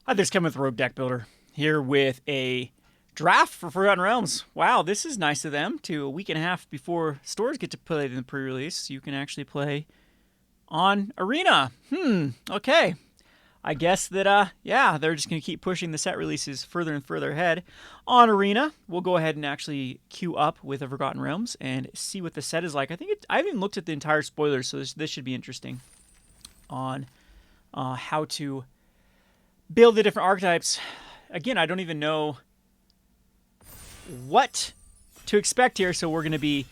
Hi, there's Kevin with Rogue Deck Builder here with a draft for Forgotten Realms. Wow, this is nice of them to a week and a half before stores get to play in the pre-release. You can actually play on Arena. Okay. I guess that, yeah, they're just going to keep pushing the set releases further and further ahead. On Arena, we'll go ahead and actually queue up with a Forgotten Realms and see what the set is like. I haven't even looked at the entire spoilers, so this should be interesting on how to build the different archetypes. Again, I don't even know what to expect here, so we're going to be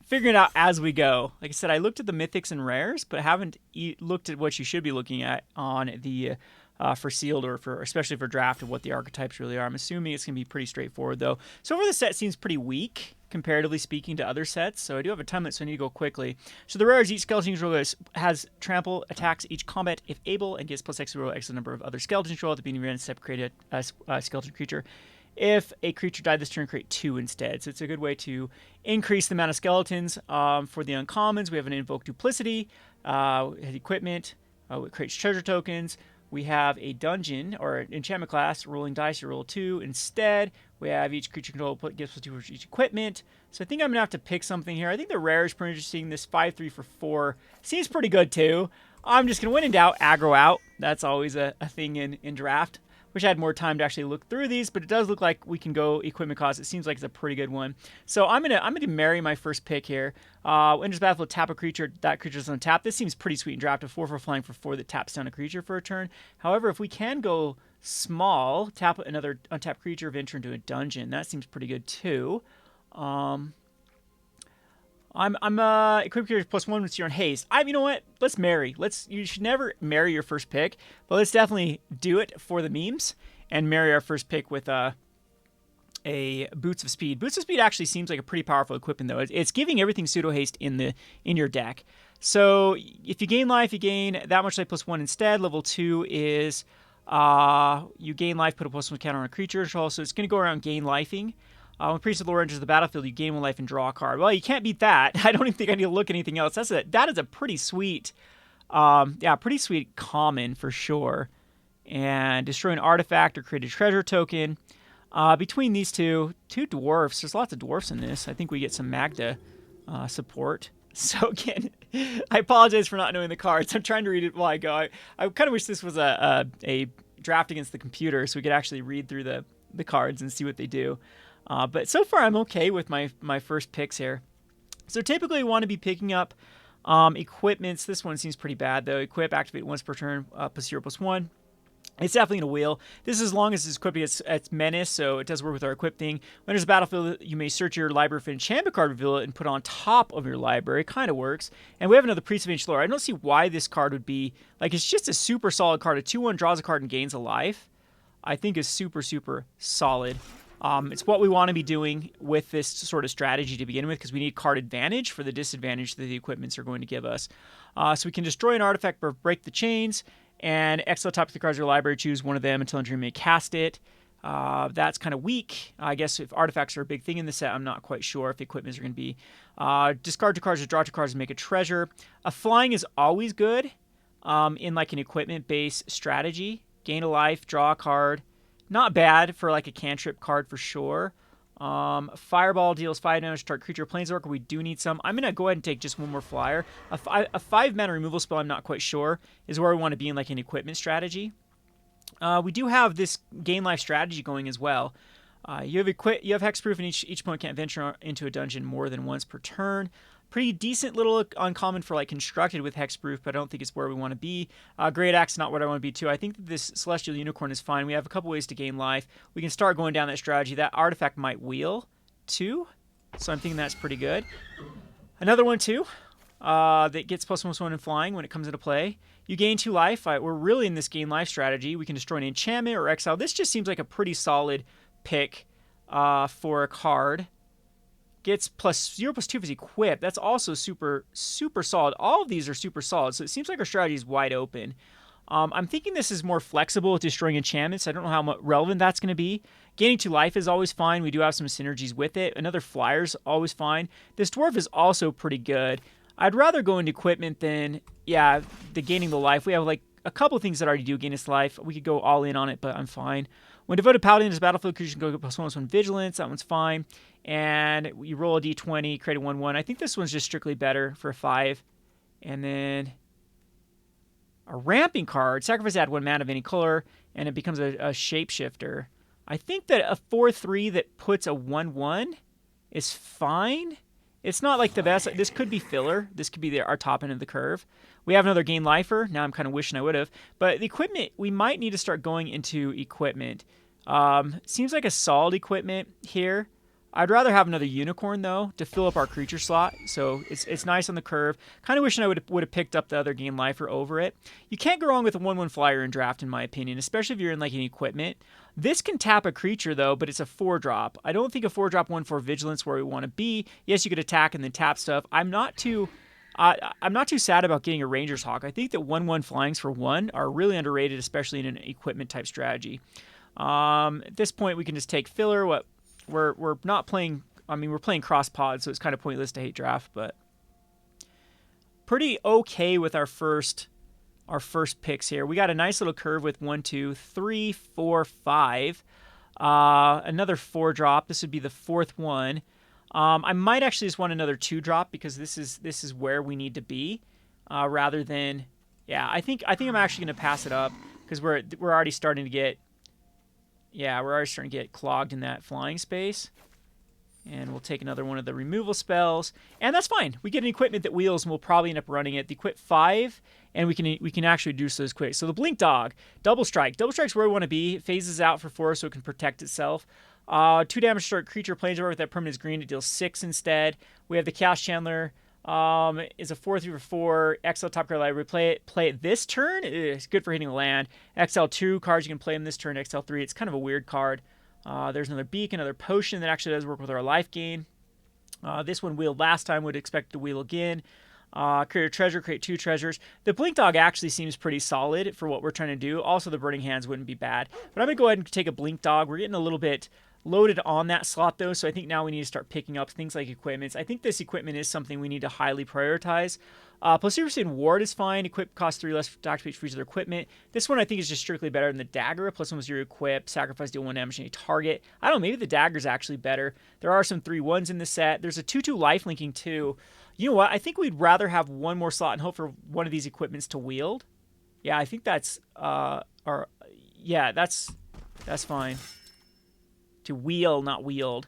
figuring it out as we go. Like I said, I looked at the mythics and rares, but haven't looked at what you should be looking at on the for sealed or for especially for draft of what the archetypes really are. I'm assuming it's going to be pretty straightforward though. So far the set seems pretty weak comparatively speaking to other sets, so I do have a time limit, so I need to go quickly. So the rares, each skeleton control has trample, attacks each combat if able, and gets plus X roll X number of other skeleton control at the beginning of your end step, create a skeleton creature. If a creature died this turn, create 2 instead. So it's a good way to increase the amount of skeletons. For the uncommons, we have an Invoke Duplicity, equipment, it creates treasure tokens. We have a dungeon or an enchantment class, rolling dice, you roll 2 instead. We have each creature control gets plus 2 for each equipment. So I think I'm going to have to pick something here. I think the rare is pretty interesting. This 5/3 for 4 seems pretty good too. I'm just going to, when in doubt, aggro out. That's always a thing in draft. Wish I had more time to actually look through these, but it does look like we can go equipment cost. It seems like it's a pretty good one. So I'm gonna marry my first pick here. Enters battlefield, tap a creature. That creature's on tap. This seems pretty sweet in draft. A 4 for flying for 4 that taps down a creature for a turn. However, if we can go small, tap another untapped creature, venture into a dungeon. That seems pretty good too. I'm equip creature plus 1 with your own haste. You know what? Let's marry. You should never marry your first pick, but let's definitely do it for the memes and marry our first pick with a Boots of Speed. Boots of Speed actually seems like a pretty powerful equipment though. It's giving everything pseudo haste in your deck. So if you gain life, you gain that much life plus 1 instead. Level 2 is you gain life, put a plus 1 counter on a creature. So it's going to go around gain lifing. When Priest of the Lord enters the battlefield, you gain 1 life and draw a card. Well, you can't beat that. I don't even think I need to look at anything else. That is a pretty sweet, pretty sweet common for sure. And destroy an artifact or create a treasure token. Between these two dwarfs, there's lots of dwarfs in this. I think we get some Magda support. So again, I apologize for not knowing the cards. I'm trying to read it while I go. I kind of wish this was a draft against the computer so we could actually read through the cards and see what they do. But so far, I'm okay with my first picks here. So typically, we want to be picking up equipments. This one seems pretty bad, though. Equip, activate once per turn, plus 0, plus 1. It's definitely going to wheel. This is as long as it's equipped, it's menace, so it does work with our equip thing. When there's a battlefield, you may search your library for an enchantment card, reveal it, and put it on top of your library. It kind of works. And we have another Priest of Ancient Lore. I don't see why this card would be... Like, it's just a super solid card. A 2/1 draws a card and gains a life. I think is super, super solid. It's what we want to be doing with this sort of strategy to begin with because we need card advantage for the disadvantage that the equipments are going to give us. So we can destroy an artifact or break the chains and exile top of the cards of your library, choose one of them until you may cast it. That's kind of weak. I guess if artifacts are a big thing in the set, I'm not quite sure if the equipments are going to be. Discard 2 cards or draw 2 cards and make a treasure. A flying is always good in like an equipment-based strategy. Gain a life, draw a card. Not bad for like a cantrip card for sure. Fireball deals 5 damage to target creature or planeswalker. We do need some. I'm going to go ahead and take just one more flyer. A 5-mana removal spell, I'm not quite sure, is where we want to be in like an equipment strategy. We do have this gain life strategy going as well. You have hexproof, and each opponent can't venture into a dungeon more than once per turn. Pretty decent little uncommon for like constructed with hexproof, but I don't think it's where we want to be. Great Axe, not what I want to be too. I think that this Celestial Unicorn is fine. We have a couple ways to gain life. We can start going down that strategy. That artifact might wheel too, so I'm thinking that's pretty good. Another one too that gets plus 1/+1 in flying when it comes into play. You gain 2 life. We're really in this gain life strategy. We can destroy an enchantment or exile. This just seems like a pretty solid pick for a card. Gets plus 0 plus 2 if it's equipped. That's also super, super solid. All of these are super solid, so it seems like our strategy is wide open. I'm thinking this is more flexible with destroying enchantments. I don't know how much relevant that's going to be. Gaining 2 life is always fine. We do have some synergies with it. Another flyer's always fine. This dwarf is also pretty good. I'd rather go into equipment than, yeah, the gaining the life. We have like a couple things that already do gain its life. We could go all in on it, but I'm fine. When devoted paladin enters battlefield, you can go +1/+1 vigilance. That one's fine. And you roll a d20, create a 1/1. I think this one's just strictly better for 5. And then a ramping card. Sacrifice add 1 mana of any color, and it becomes a shapeshifter. I think that a 4/3 that puts a 1/1 is fine. It's not like the best. This could be filler. This could be our top end of the curve. We have another gain lifer. Now I'm kind of wishing I would have. But the equipment, we might need to start going into equipment. Seems like a solid equipment here. I'd rather have another unicorn, though, to fill up our creature slot. So it's nice on the curve. Kind of wishing I would have picked up the other gain lifer over it. You can't go wrong with a 1/1 flyer in draft, in my opinion, especially if you're in like an equipment. This can tap a creature, though, but it's a 4-drop. I don't think a 4-drop 1/4 vigilance where we want to be. Yes, you could attack and then tap stuff. I'm not too sad about getting a Ranger's Hawk. I think that 1/1 flyings for 1 are really underrated, especially in an equipment type strategy. At this point, we can just take filler. We're not playing. I mean, we're playing cross pod, so it's kind of pointless to hate draft, but pretty okay with our first picks here. We got a nice little curve with 1, 2, 3, 4, 5. Another 4-drop. This would be the 4th one. I might actually just want another 2-drop because this is where we need to be, rather than, yeah. I think I'm actually gonna pass it up because we're already starting to get. Yeah, we're already starting to get clogged in that flying space. And we'll take another one of the removal spells. And that's fine. We get an equipment that wheels, and we'll probably end up running it. The equip 5, and we can actually do those quick. So the Blink Dog, Double Strike. Double Strike's where we want to be. It phases out for 4 so it can protect itself. 2 damage to start creature planeswalker with that permanent is green. It deals 6 instead. We have the Chaos Chandler. Is a 4/3 for 4. XL top card library. Play it this turn. It's good for hitting a land. XL2 cards, you can play them this turn. XL3, it's kind of a weird card. There's another Beak, another Potion that actually does work with our life gain. This one wheeled last time, would expect to wheel again. Create a treasure, create 2 treasures. The Blink Dog actually seems pretty solid for what we're trying to do. Also, the Burning Hands wouldn't be bad. But I'm going to go ahead and take a Blink Dog. We're getting a little bit loaded on that slot, though, so I think now we need to start picking up things like equipments. I think this equipment is something we need to highly prioritize. Plus, Ward is fine. Equip costs 3 less to activate for each other equipment. This one I think is just strictly better than the Dagger. +1 was your equip. Sacrifice, deal 1 damage to any target. I don't know, maybe the Dagger's actually better. There are some 3/1s in the set. There's a 2/2 life linking, too. You know what? I think we'd rather have one more slot and hope for one of these equipments to wield. Yeah, I think that's... that's fine. To wheel, not wield.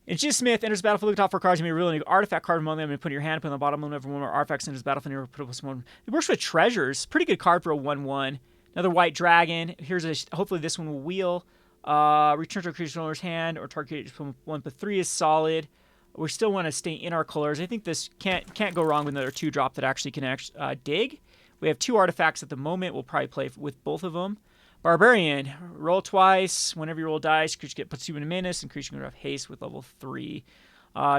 Enchant Smith enters the battlefield. Look at top 4 cards. You may reveal an artifact card among them and put in your hand. Put on the bottom whenever one more artifacts enters the battlefield. You put up one. It works with treasures. Pretty good card for a 1/1. Another White Dragon. Here's hopefully this one will wheel. Return to a creature's owner's hand or target 1, but 3 is solid. We still want to stay in our colors. I think this can't go wrong with another 2-drop that actually can dig. We have 2 artifacts at the moment. We'll probably play with both of them. Barbarian, roll twice. Whenever you roll dice, creature puts 2 in a menace, and creature can have haste with level 3.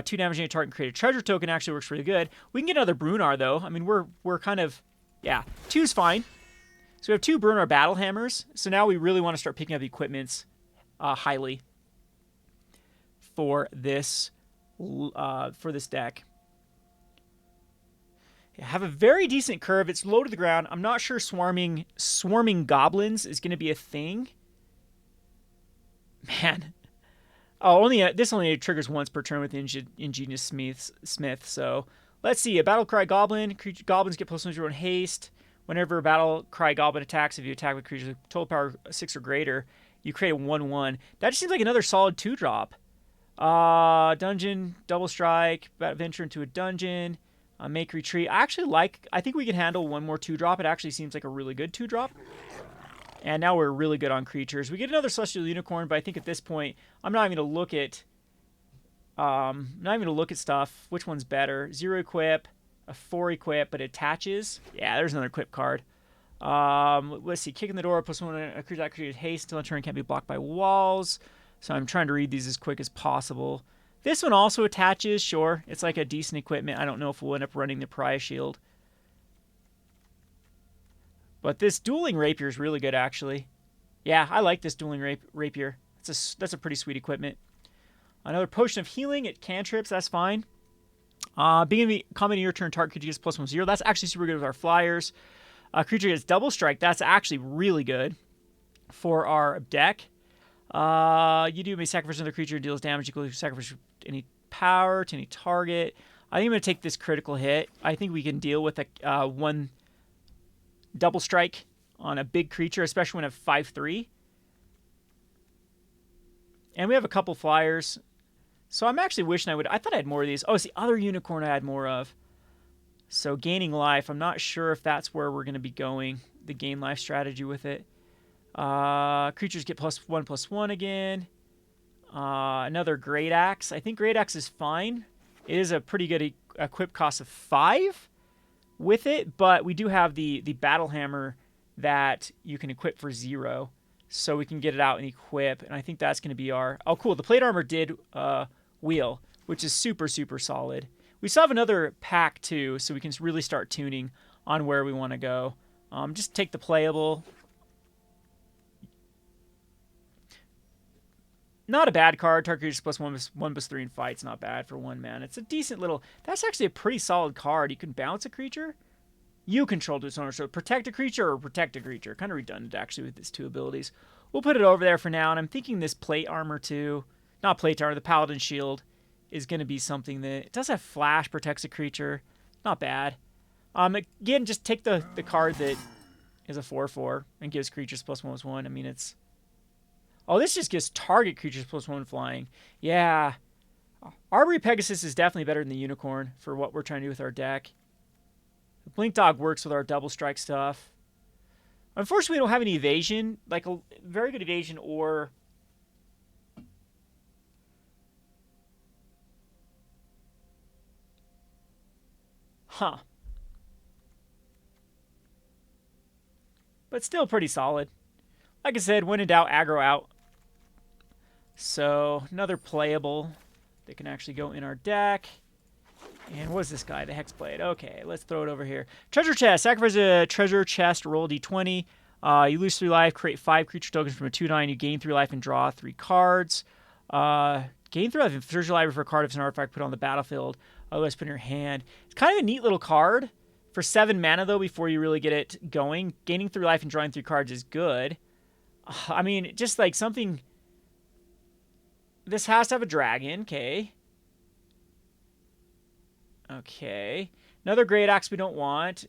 2 damage to any target and create a treasure token actually works really good. We can get another Brunar, though. I mean, we're kind of, yeah, 2's fine. So we have 2 Brunar Battle Hammers. So now we really want to start picking up equipments highly for this deck. Have a very decent curve. It's low to the ground. I'm not sure swarming goblins is going to be a thing. Man. Oh, this only triggers once per turn with Ingenious Smith. So let's see. A Battle Cry Goblin. Goblins get +1 to haste. Whenever a Battle Cry Goblin attacks, if you attack with creatures with total power 6 or greater, you create a 1/1. That just seems like another solid 2-drop. Dungeon, Double Strike, venture into a dungeon. Make retreat. I think we can handle one more 2-drop. It actually seems like a really good 2-drop. And now we're really good on creatures. We get another Celestial Unicorn, but I think at this point, I'm not even going to look at stuff. Which one's better? 0 equip, a 4 equip, but it attaches. Yeah, there's another equip card. Let's see. Kick in the door, +1 a creature that created haste till a turn can't be blocked by walls. So I'm trying to read these as quick as possible. This one also attaches, sure. It's like a decent equipment. I don't know if we'll end up running the Pariah Shield. But this Dueling Rapier is really good, actually. Yeah, I like this Dueling Rapier. That's a pretty sweet equipment. Another Potion of Healing. It cantrips. That's fine. Beginning of combat in your turn, target could use +1/+0. That's actually super good with our flyers. A creature gets double strike. That's actually really good for our deck. You may sacrifice another creature, deals damage equal to sacrifice any power to any target. I think I'm going to take this critical hit. I think we can deal with a one double strike on a big creature, especially when I have 5/3. And we have a couple flyers. So I'm actually wishing I thought I had more of these. Oh, it's the other unicorn I had more of. So gaining life, I'm not sure if that's where we're going to be going, the gain life strategy with it. Creatures get +1/+1 again. Another Great Axe. I think Great Axe is fine. It is a pretty good equip cost of 5 with it, but we do have the Battle Hammer that you can equip for 0. So we can get it out and equip, and I think that's going to be our... Oh, cool. The Plate Armor did wheel, which is super, super solid. We still have another pack, too, so we can really start tuning on where we want to go. Just take the playable. Not a bad card. Target creatures +1/+3 in fights. Not bad for 1 mana. It's a decent little... That's actually a pretty solid card. You can bounce a creature. You control its owner. So protect a creature or protect a creature. Kind of redundant, actually, with its 2 abilities. We'll put it over there for now, and I'm thinking this Plate Armor, too. Not Plate Armor, the Paladin Shield is going to be something that... It does have Flash, protects a creature. Not bad. Again, just take the card that is a 4/4 and gives creatures +1/+1. I mean, it's... Oh, this just gives target creatures +1 flying. Yeah. Armory Pegasus is definitely better than the Unicorn for what we're trying to do with our deck. The Blink Dog works with our double strike stuff. Unfortunately, we don't have any evasion. Like a very good evasion or... Huh. But still pretty solid. Like I said, when in doubt, aggro out. So, another playable that can actually go in our deck. And what is this guy? The Hexblade. Okay, let's throw it over here. Treasure chest. Sacrifice a treasure chest, roll d20. You lose 3 life, create 5 creature tokens from a 2/9. You gain 3 life and draw 3 cards. Gain 3 life and search your library for a card if it's an artifact put on the battlefield. Otherwise, put in your hand. It's kind of a neat little card. For 7 mana, though, before you really get it going, gaining 3 life and drawing 3 cards is good. I mean, just like something... This has to have a dragon, okay. Okay. Another Great Axe we don't want.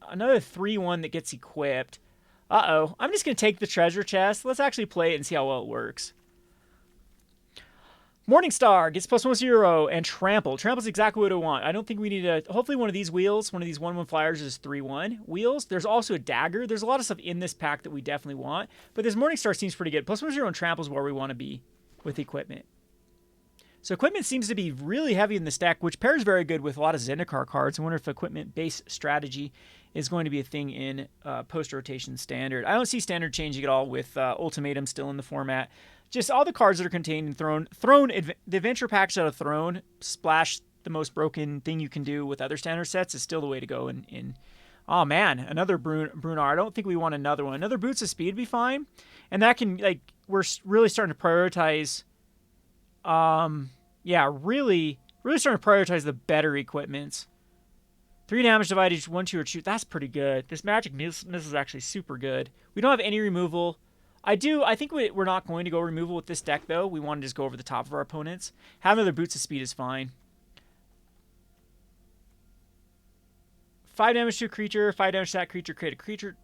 Another 3/1 that gets equipped. Uh-oh. I'm just going to take the treasure chest. Let's actually play it and see how well it works. Morningstar gets +1/+0 and Trample. Trample's exactly what I want. I don't think we need a... Hopefully one of these wheels, one of these 1/1 flyers is 3/1 wheels. There's also a dagger. There's a lot of stuff in this pack that we definitely want. But this Morningstar seems pretty good. +1/+0 and Trample is where we want to be with equipment. So equipment seems to be really heavy in this deck, which pairs very good with a lot of Zendikar cards. I wonder if equipment-based strategy is going to be a thing in post-rotation Standard. I don't see Standard changing at all with Ultimatum still in the format. Just all the cards that are contained in Throne. The adventure package out of Throne, Splash, the most broken thing you can do with other Standard sets, is still the way to go in Oh, man, another Brunar. I don't think we want another one. Another Boots of Speed would be fine. And that can, like, we're really starting to prioritize... yeah, really starting to prioritize the better equipments. 3 damage divided each 1, 2, or 2. That's pretty good. This Magic Missile is actually super good. We don't have any removal. I think we're not going to go removal with this deck, though. We want to just go over the top of our opponents. Have another Boots of Speed is fine. 5 damage to a creature. 5 damage to that creature. Create a creature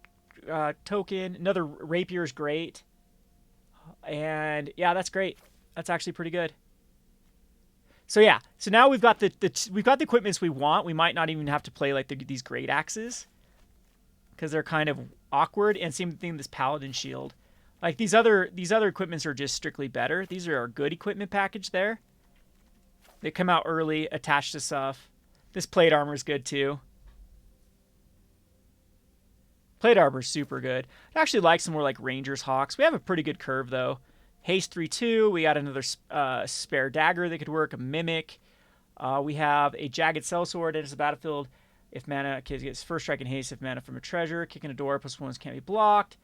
token. Another Rapier is great. And, yeah, that's great. That's actually pretty good. So yeah, so now we've got the equipments we want. We might not even have to play like these Great Axes because they're kind of awkward. And same thing with this Paladin Shield. Like these other equipments are just strictly better. These are our good equipment package there. They come out early, attached to stuff. This Plate Armor is good too. Plate Armor is super good. I actually like some more like Rangers Hawks. We have a pretty good curve though. Haste 3/2. We got another spare dagger that could work. A Mimic. We have a Jagged Sellsword. Enters the battlefield if mana gets first strike and haste if mana from a treasure. Kicking a door. +1s can't be blocked.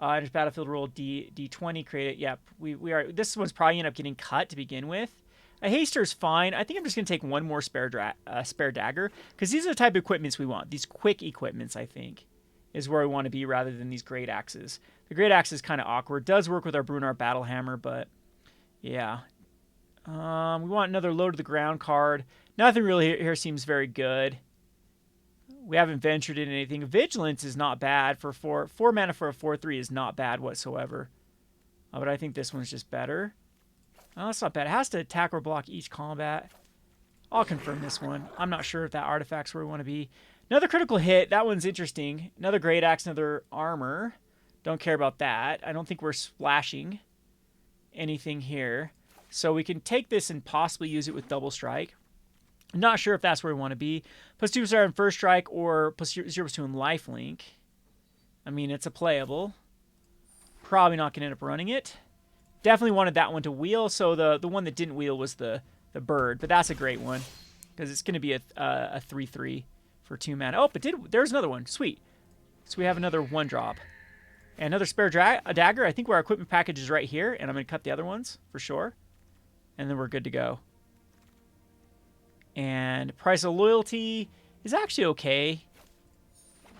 Enters battlefield. Roll D20. Create it. Yep. We are. This one's probably end up getting cut to begin with. A Haster is fine. I think I'm just gonna take one more spare dagger because these are the type of equipments we want. These quick equipments, I think. is where we want to be rather than these great axes. The great axe is kind of awkward. Does work with our Brunar battle hammer, but yeah. We want another low to the ground card. Nothing really here seems very good. We haven't ventured in anything. Vigilance is not bad for 4 mana for a 4/3 is not bad whatsoever. But I think this one's just better. Oh, that's not bad. It has to attack or block each combat. I'll confirm this one. I'm not sure if that artifact's where we want to be. Another critical hit. That one's interesting. Another great axe, another armor. Don't care about that. I don't think we're splashing anything here. So we can take this and possibly use it with double strike. I'm not sure if that's where we want to be. +2 in first strike or +0/+2 in lifelink. I mean, it's a playable. Probably not going to end up running it. Definitely wanted that one to wheel, so the one that didn't wheel was the bird, but that's a great one because it's going to be a 3/3 for 2 mana. Oh, but there's another one. Sweet. So we have another 1-drop. And another spare dagger. I think our equipment package is right here, and I'm going to cut the other ones for sure. And then we're good to go. And price of loyalty is actually okay.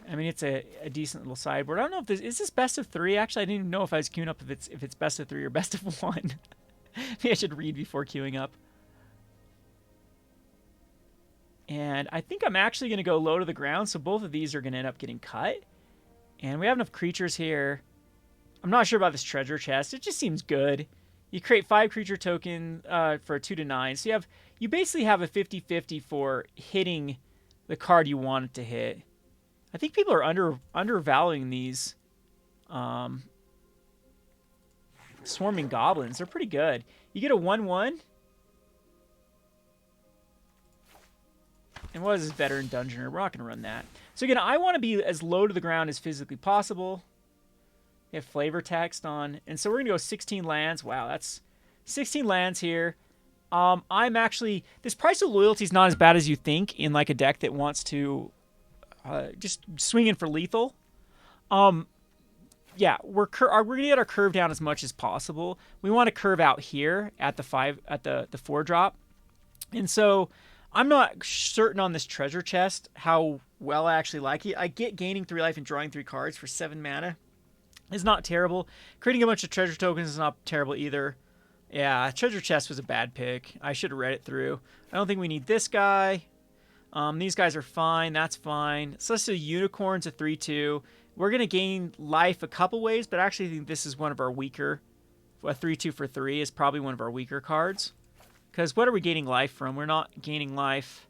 I mean, it's a decent little sideboard. I don't know if is this best of 3? Actually, I didn't even know if I was queuing up if it's best of 3 or best of 1. Maybe I should read before queuing up. And I think I'm actually going to go low to the ground, so both of these are going to end up getting cut. And we have enough creatures here. I'm not sure about this treasure chest. It just seems good. You create 5 creature token for a 2/9. So you basically have a 50-50 for hitting the card you want it to hit. I think people are undervaluing these swarming goblins. They're pretty good. You get a 1/1. And what is this veteran dungeoner? We're not going to run that. So again, I want to be as low to the ground as physically possible. We have flavor text on. And so we're going to go 16 lands. Wow, that's 16 lands here. I'm actually... This price of loyalty is not as bad as you think in like a deck that wants to just swing in for lethal. Yeah, we're going to get our curve down as much as possible. We want to curve out here at the 4-drop. And so... I'm not certain on this treasure chest how well I actually like it. I get gaining 3 life and drawing 3 cards for 7 mana. It's not terrible. Creating a bunch of treasure tokens is not terrible either. Yeah, treasure chest was a bad pick. I should have read it through. I don't think we need this guy. These guys are fine. That's fine. So let's do unicorns, a 3/2. We're going to gain life a couple ways, but I actually think this is one of our weaker. A 3/2 for 3 is probably one of our weaker cards. Because what are we gaining life from? We're not gaining life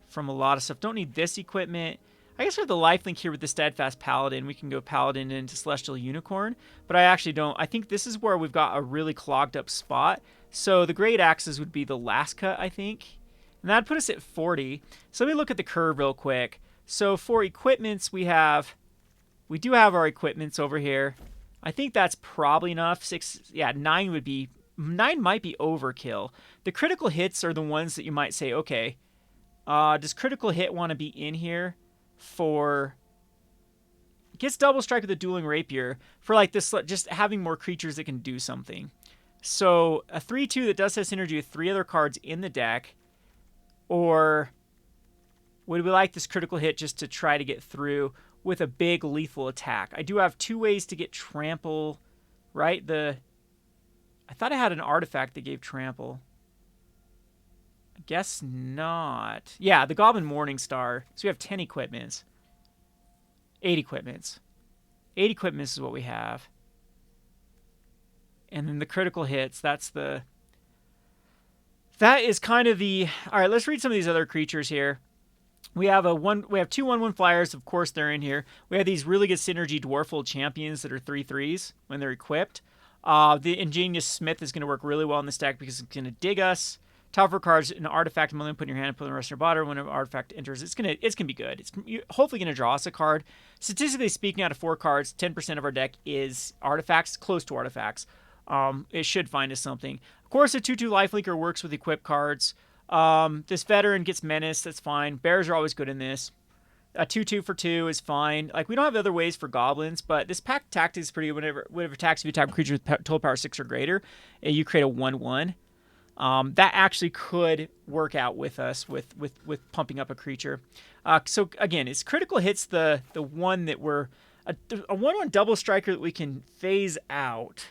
from a lot of stuff. Don't need this equipment. I guess we have the life link here with the Steadfast Paladin. We can go Paladin into Celestial Unicorn. But I actually don't. I think this is where we've got a really clogged up spot. So the Great Axes would be the last cut, I think. And that'd put us at 40. So let me look at the curve real quick. So for equipments, we do have our equipments over here. I think that's probably enough. 9 might be overkill. The critical hits are the ones that you might say, okay, does critical hit want to be in here for... It gets double strike with a dueling rapier for like this, just having more creatures that can do something. So a 3/2 that does have synergy with 3 other cards in the deck, or would we like this critical hit just to try to get through with a big lethal attack? I do have 2 ways to get trample, right? I thought I had an artifact that gave trample. I guess not. Yeah, the Goblin Morningstar. So we have 10 equipments. 8 equipments. 8 equipments is what we have. And then the critical hits, that is kind of the... All right, let's read some of these other creatures here. We have 2 1/1 flyers. Of course, they're in here. We have these really good synergy Dwarfold Champions that are 3/3s when they're equipped. The Ingenious Smith is going to work really well in this deck because it's going to dig us. Tougher cards, an artifact, put in your hand and put in the rest of your body. When an artifact enters, it's gonna be good. It's hopefully going to draw us a card. Statistically speaking, out of 4 cards, 10% of our deck is artifacts, close to artifacts. It should find us something. Of course, a 2/2 lifelinker works with equipped cards. This veteran gets menace. That's fine. Bears are always good in this. A 2/2 for 2 is fine. Like, we don't have other ways for goblins, but this pack tactic is pretty good. Whenever attacks, if you attack a creature with total power 6 or greater, you create a 1/1. That actually could work out with us with pumping up a creature. So again, it's critical hits the one that we're A 1/1 double striker that we can phase out.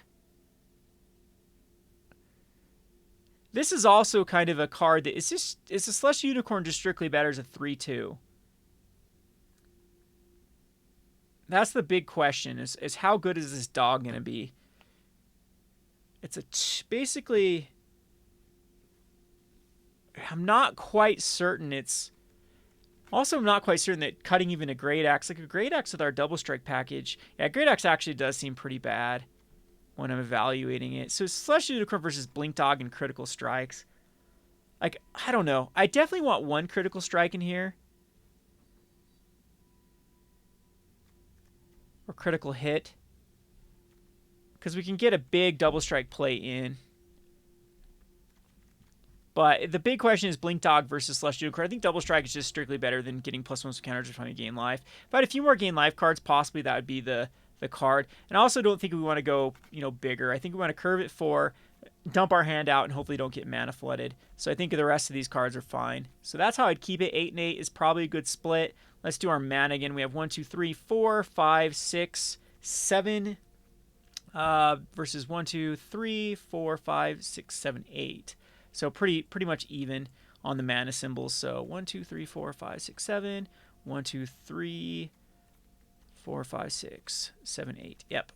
This is also kind of a card that is a Celestial Unicorn just strictly better as a 3/2. That's the big question, is how good is this dog going to be? It's basically... I'm not quite certain it's... Also, I'm not quite certain that cutting even a Great Axe, like a Great Axe with our Double Strike package... Yeah, Great Axe actually does seem pretty bad when I'm evaluating it. So Celestial Unicorn versus Blink Dog and Critical Strikes. Like, I don't know. I definitely want one Critical Strike in here. Or Critical Hit. Because we can get a big Double Strike play in. But the big question is Blink Dog versus Celestial Unicorn. I think Double Strike is just strictly better than getting +1 counters if I gain life. If I had a few more gain life cards, possibly that would be the card. And I also don't think we want to go, bigger. I think we want to curve it 4, dump our hand out, and hopefully don't get mana flooded. So I think the rest of these cards are fine. So that's how I'd keep it. 8 and 8 is probably a good split. Let's do our mana again. We have 1, 2, 3, 4, 5, 6, 7 versus 1, 2, 3, 4, 5, 6, 7, 8. So pretty much even on the mana symbols. So 1, 2, 3, 4, 5, 6, 7. 1, 2, 3, 4, 5, 6, 7, 8. Yep.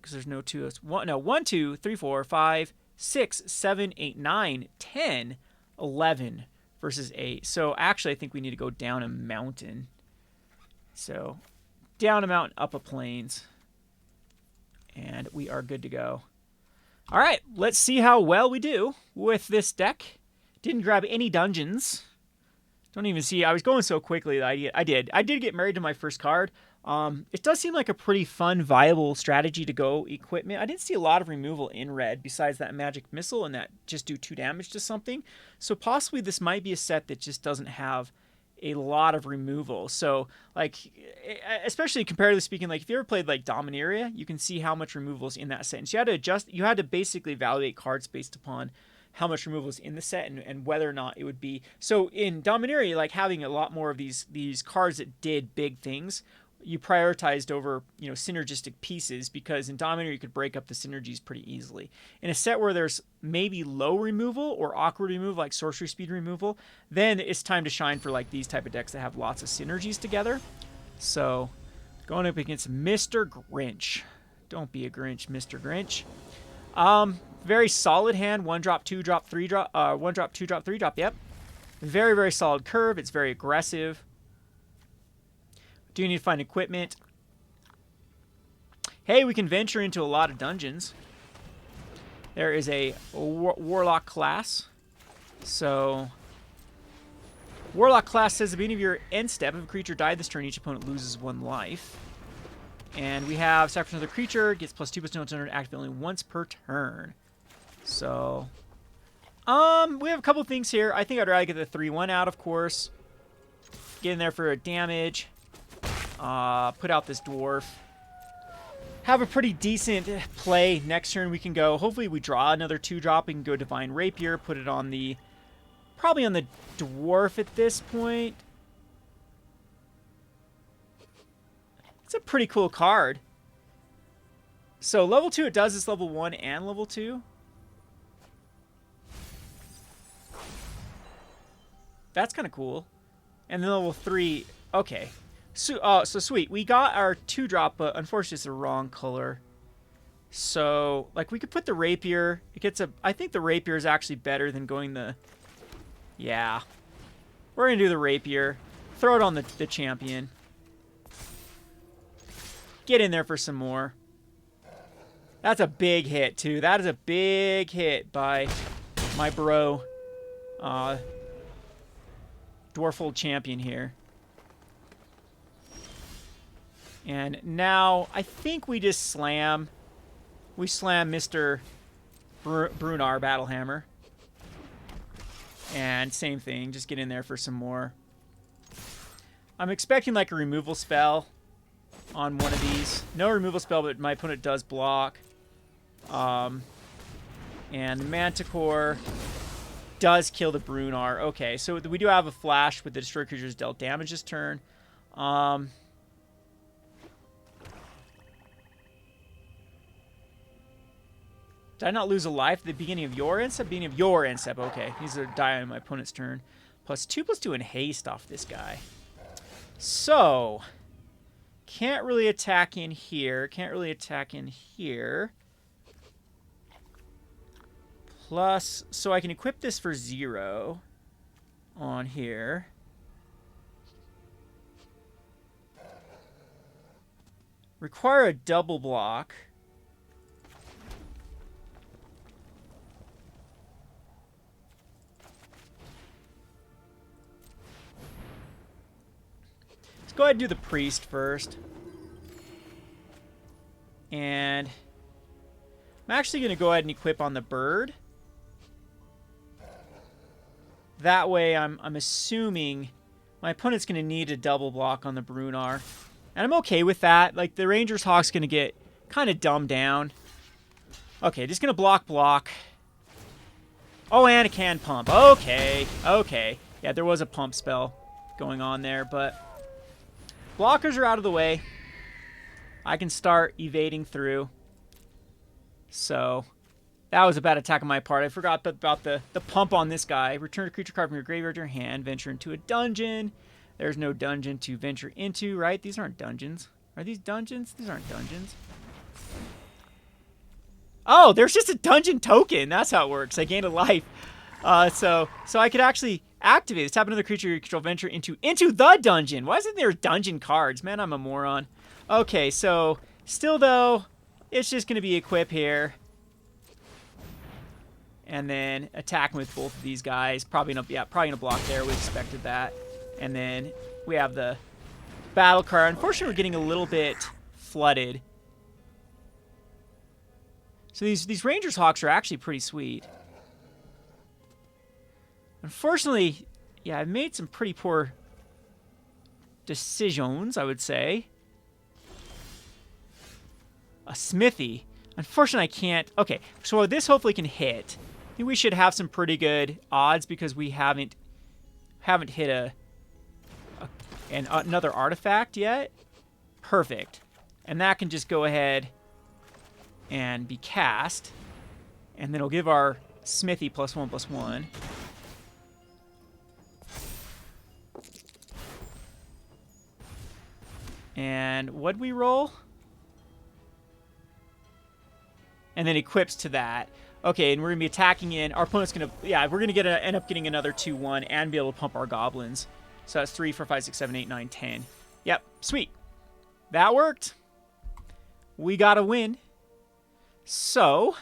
Because there's no 2. 1, 2, 3, 4, 5, 6, 7, 8, 9, 10, 11 versus 8. So actually, I think we need to go down a mountain. So down a mountain, up a plains. And we are good to go. All right, let's see how well we do with this deck. Didn't grab any dungeons. Don't even see. I was going so quickly that I did get married to my first card. It does seem like a pretty fun, viable strategy to go equipment. I didn't see a lot of removal in red besides that magic missile and that just do 2 damage to something. So possibly this might be a set that just doesn't have a lot of removal. So like, especially comparatively speaking, like if you ever played like Dominaria, you can see how much removal is in that set. And so you had to basically evaluate cards based upon how much removal is in the set and whether or not it would be. So in Dominaria, like having a lot more of these cards that did big things, you prioritized over, synergistic pieces, because in Dominaria you could break up the synergies pretty easily. In a set where there's maybe low removal or awkward removal, like sorcery speed removal, then it's time to shine for like these type of decks that have lots of synergies together. So going up against Mr. Grinch. Don't be a Grinch, Mr. Grinch. Very solid hand. 1 drop, 2 drop, 3 drop. 1 drop, 2 drop, 3 drop. Yep. Very, very solid curve. It's very aggressive. Do need to find equipment. Hey, we can venture into a lot of dungeons. There is a Warlock class. So, Warlock class says at the beginning of your end step, if a creature died this turn, each opponent loses 1 life. And we have sacrifice another creature, gets +2/+2 turn, activate only once per turn. So, we have a couple things here. I think I'd rather get the 3/1 out, of course. Get in there for a damage. Put out this dwarf. Have a pretty decent play. Next turn we can go. Hopefully we draw another 2-drop. We can go Divine Rapier. Put it on the... Probably on the dwarf at this point. It's a pretty cool card. So level 2 it does this level 1 and level 2. That's kind of cool. And then level 3... Okay. So sweet. We got our 2-drop, but unfortunately it's the wrong color. So, like, we could put the Rapier. It gets a... I think the Rapier is actually better than going the... Yeah. We're going to do the Rapier. Throw it on the champion. Get in there for some more. That's a big hit, too. That is a big hit by my bro. Dwarfold champion here. And now, I think we just slam. We slam Mr. Brunar Battlehammer. And same thing, just get in there for some more. I'm expecting like a removal spell on one of these. No removal spell, but my opponent does block. And the Manticore does kill the Brunar. Okay, so we do have a flash with the destroy creatures dealt damage this turn. Did I not lose a life at the beginning of your end step? Beginning of your end step. Okay. These are die on my opponent's turn. +2/+2 in haste off this guy. So, can't really attack in here. Can't really attack in here. Plus, so I can equip this for 0 on here. Require a double block. Let's go ahead and do the priest first. And I'm actually going to go ahead and equip on the bird. That way, I'm assuming my opponent's going to need a double block on the Brunar. And I'm okay with that. Like, the Ranger's Hawk's going to get kind of dumbed down. Okay, just going to block. Oh, and a can pump. Okay, okay. Yeah, there was a pump spell going on there, but blockers are out of the way. I can start evading through. So, that was a bad attack on my part. I forgot about the pump on this guy. Return a creature card from your graveyard to your hand. Venture into a dungeon. There's no dungeon to venture into, right? These aren't dungeons. Are these dungeons? These aren't dungeons. Oh, there's just a dungeon token. That's how it works. I gained a life. So I could actually activate this. Tap another creature you control, venture into the dungeon. Why isn't there dungeon cards? Man, I'm a moron. Okay, so still though, it's just going to be equip here. And then attacking with both of these probably gonna block there. We expected that. And then we have the battle card. Unfortunately, we're getting a little bit flooded. So these Rangers Hawks are actually pretty sweet. Unfortunately, yeah, I've made some pretty poor decisions, I would say. A Smithy. Unfortunately, I can't. Okay, so this hopefully can hit. I think we should have some pretty good odds because we haven't hit another artifact yet. Perfect. And that can just go ahead and be cast. And then it'll give our Smithy +1/+1. And what'd we roll? And then equips to that. Okay, and we're going to be attacking in. Our opponent's going to... Yeah, we're going to end up getting another 2/1 and be able to pump our goblins. So that's 3, 4, 5, 6, 7, 8, 9, 10. Yep, sweet. That worked. We got a win. So,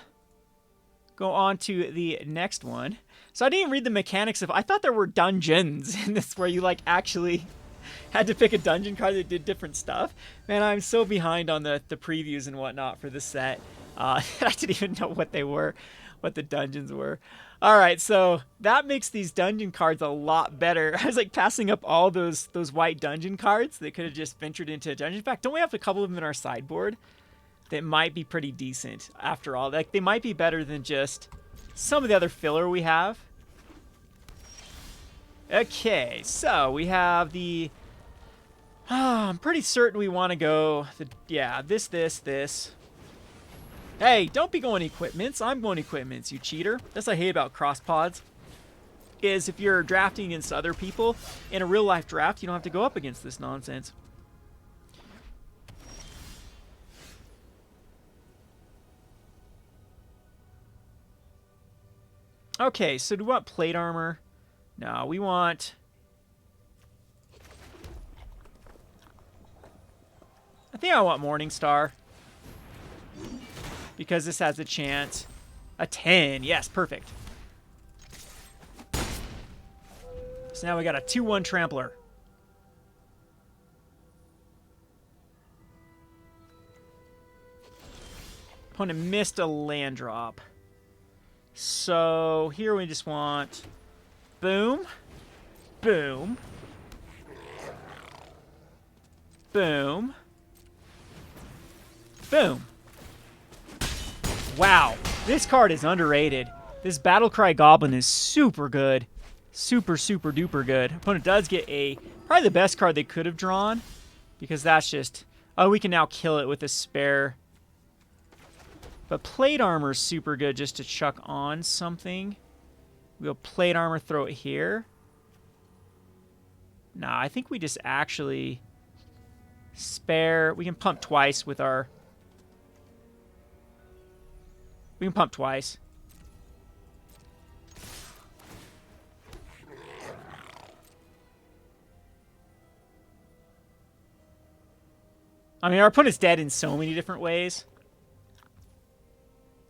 go on to the next one. So I didn't even read the mechanics of... I thought there were dungeons in this where you, like, actually had to pick a dungeon card that did different stuff. Man, I'm so behind on the previews and whatnot for this set. I didn't even know what they were, what the dungeons were. All right, so that makes these dungeon cards a lot better. I was like passing up all those white dungeon cards that could have just ventured into a dungeon. In fact, don't we have a couple of them in our sideboard that might be pretty decent after all? Like, they might be better than just some of the other filler we have. Okay, so we have the... I'm pretty certain we want to go... this. Hey, don't be going equipments. I'm going equipments, you cheater. That's what I hate about cross pods. Is if you're drafting against other people in a real life draft, you don't have to go up against this nonsense. Okay, so do we want plate armor? No, we want... I think I want Morningstar. Because this has a chance. A 10. Yes, perfect. So now we got a 2/1 Trampler. Opponent missed a land drop. So here we just want... Boom. Boom. Boom. Boom. Wow, this card is underrated. This Battlecry Goblin is super good. Super, super duper good. Opponent does get probably the best card they could have drawn. Because that's just... Oh, we can now kill it with a spare. But plate armor is super good just to chuck on something. We'll plate armor, throw it here. Nah, I think we just actually spare. We can pump twice with our... We can pump twice. I mean, our opponent's dead in so many different ways.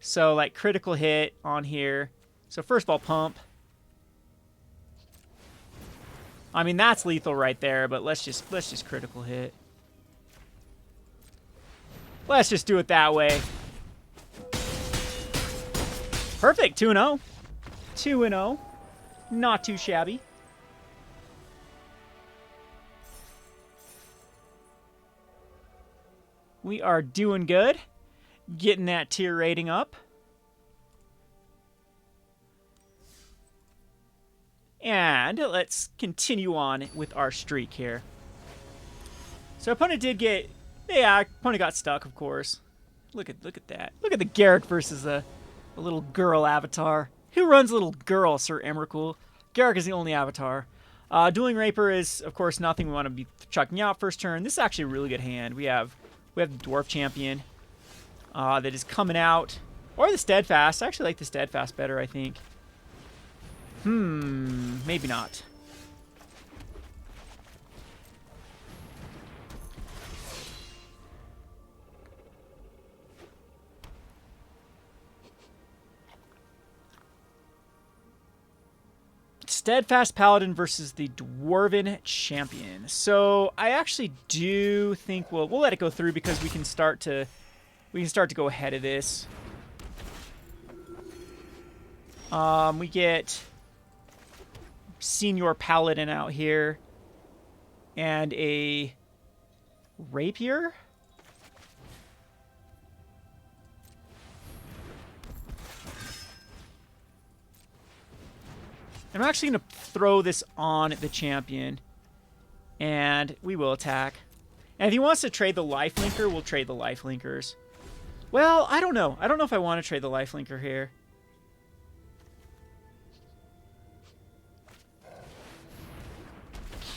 So, like, critical hit on here. So, first ball pump. I mean, that's lethal right there, but let's just critical hit. Let's just do it that way. Perfect, 2-0. 2-0. Not too shabby. We are doing good. Getting that tier rating up. And let's continue on with our streak here. So opponent did get... Yeah, opponent got stuck, of course. Look at that. Look at the Garrick versus a little girl avatar. Who runs a little girl, Sir Emrakul? Garrick is the only avatar. Dueling Raper is, of course, nothing we want to be chucking out first turn. This is actually a really good hand. We have the Dwarf Champion that is coming out. Or the Steadfast. I actually like the Steadfast better, I think. Maybe not. Steadfast Paladin versus the Dwarven Champion. So I actually do think we'll let it go through because we can start to go ahead of this. We get Senior Paladin out here and a Rapier. I'm actually going to throw this on the champion, and we will attack. And if he wants to trade the lifelinker, we'll trade the lifelinkers. Well, I don't know. I don't know if I want to trade the lifelinker here.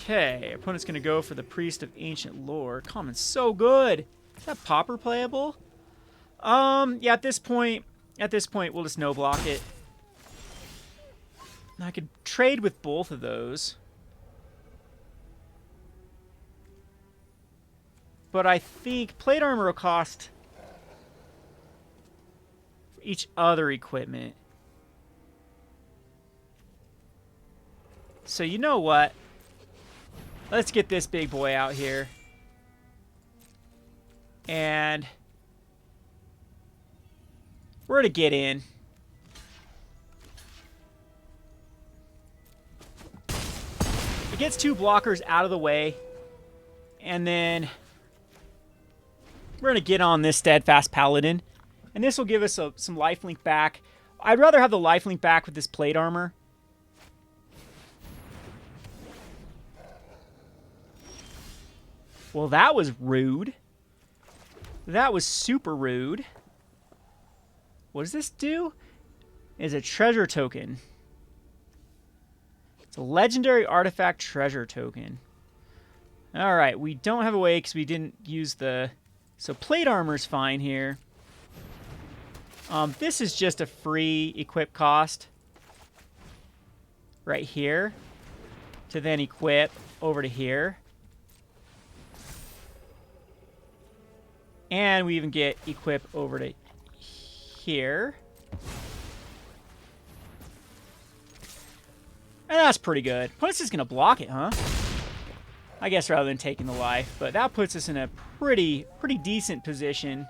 Okay, opponent's going to go for the Priest of Ancient Lore. Common's so good. Is that Pauper playable? Yeah, at this point, we'll just no-block it. I could trade with both of those. But I think plate armor will cost for each other equipment. So you know what? Let's get this big boy out here. And we're going to get in. It gets two blockers out of the way. And then we're going to get on this Steadfast Paladin. And this will give us some lifelink back. I'd rather have the lifelink back with this plate armor. Well, that was rude. That was super rude. What does this do? It's a treasure token. It's a legendary artifact treasure token. Alright, we don't have a way because we didn't use the... So plate armor's fine here. This is just a free equip cost. Right here. To then equip over to here. And we even get equip over to here. And that's pretty good. Opponent's just going to block it, huh? I guess rather than taking the life. But that puts us in a pretty decent position.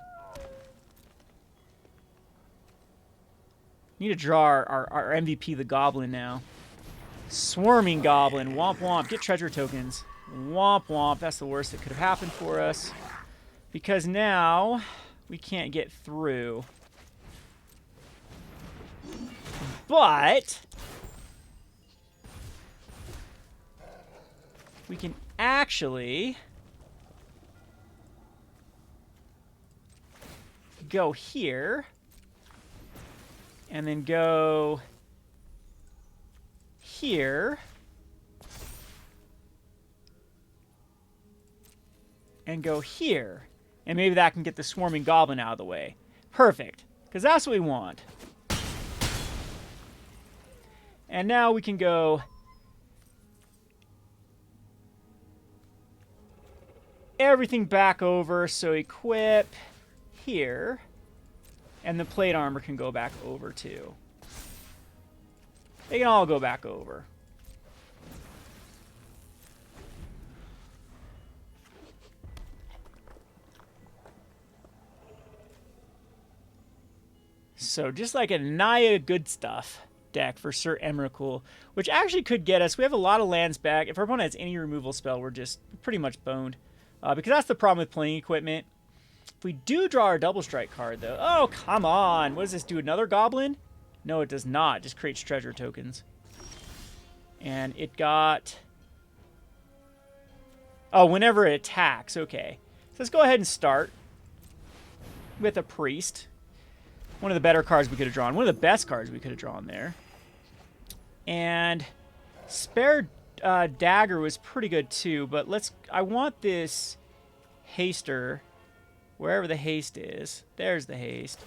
Need to draw our MVP, the Goblin, now. Swarming Goblin. Womp womp. Get treasure tokens. Womp womp. That's the worst that could have happened for us. Because now we can't get through. But we can actually go here. And then go here. And go here. And maybe that can get the swarming goblin out of the way. Perfect. Because that's what we want. And now we can go everything back over. So equip here. And the plate armor can go back over too. They can all go back over. So just like a Naya good stuff deck for Sir Emrakul, which actually could get us. We have a lot of lands back. If our opponent has any removal spell, we're just pretty much boned. Because that's the problem with playing equipment. If we do draw our double strike card, though. Oh, come on. What does this do? Another goblin? No, it does not. It just creates treasure tokens. And it got... Oh, whenever it attacks. Okay. So let's go ahead and start with a priest. One of the better cards we could have drawn. One of the best cards we could have drawn there. And Spare Dagger was pretty good too, but I want this Haster, wherever the haste is. There's the haste.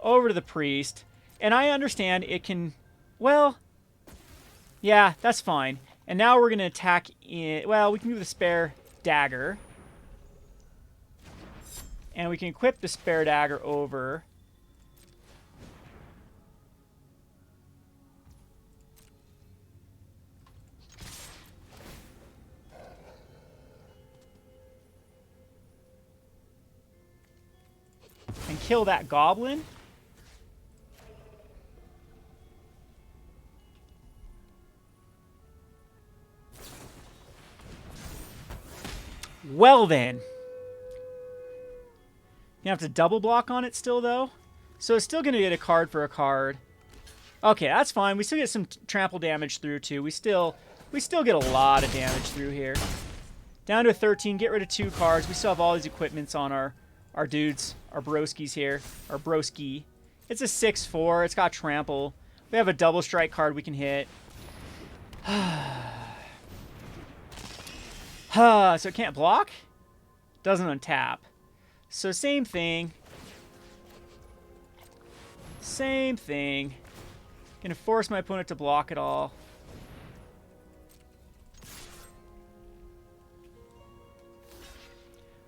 Over to the priest. And I understand it can, well, yeah, that's fine. And now we're going to attack in, well, we can do the Spare Dagger. And we can equip the Spare Dagger over. And kill that goblin. Well then. You have to double block on it still, though. So it's still going to get a card for a card. Okay, that's fine. We still get some trample damage through, too. We still get a lot of damage through here. Down to a 13. Get rid of 2 cards. We still have all these equipments on our dudes, our broskies here, our broski. It's a 6/4. It's got trample. We have a double strike card we can hit. So it can't block? Doesn't untap. So same thing. Same thing. Gonna force my opponent to block it all.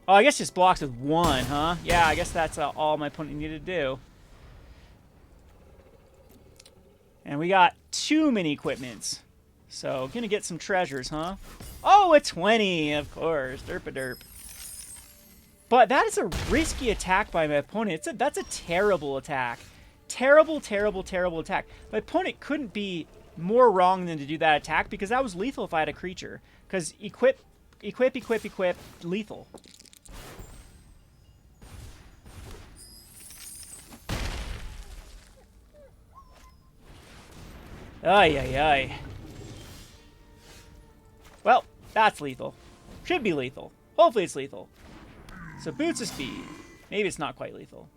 Oh, I guess just blocks with 1, huh? Yeah, I guess that's all my opponent needed to do. And we got too many equipments. So, gonna get some treasures, huh? Oh, a 20, of course. Derp-a-derp. But that is a risky attack by my opponent. That's a terrible attack. Terrible, terrible, terrible attack. My opponent couldn't be more wrong than to do that attack because that was lethal if I had a creature. Because equip, lethal. Ay, ay, ay. Well, that's lethal. Should be lethal. Hopefully it's lethal. So Boots of Speed. Maybe it's not quite lethal.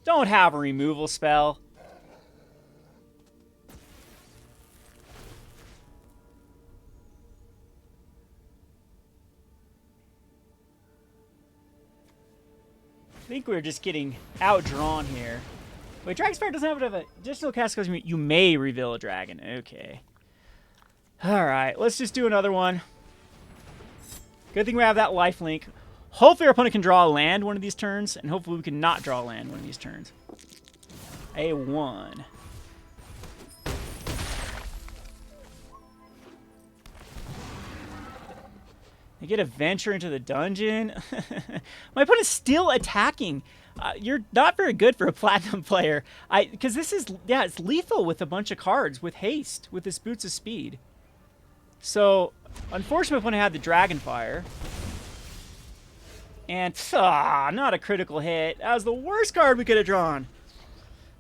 Don't have a removal spell. I think we're just getting outdrawn here. Wait, Dragonspire doesn't have an additional cast because you may reveal a dragon. Okay. Alright, let's just do another one. Good thing we have that lifelink. Hopefully our opponent can draw a land one of these turns, and hopefully we can not draw a land one of these turns. A1. I get a venture into the dungeon. My opponent's still attacking. You're not very good for a platinum player. Because this is, yeah, it's lethal with a bunch of cards, with haste, with this Boots of Speed. So, unfortunately, when I had the Dragonfire. And, not a critical hit. That was the worst card we could have drawn.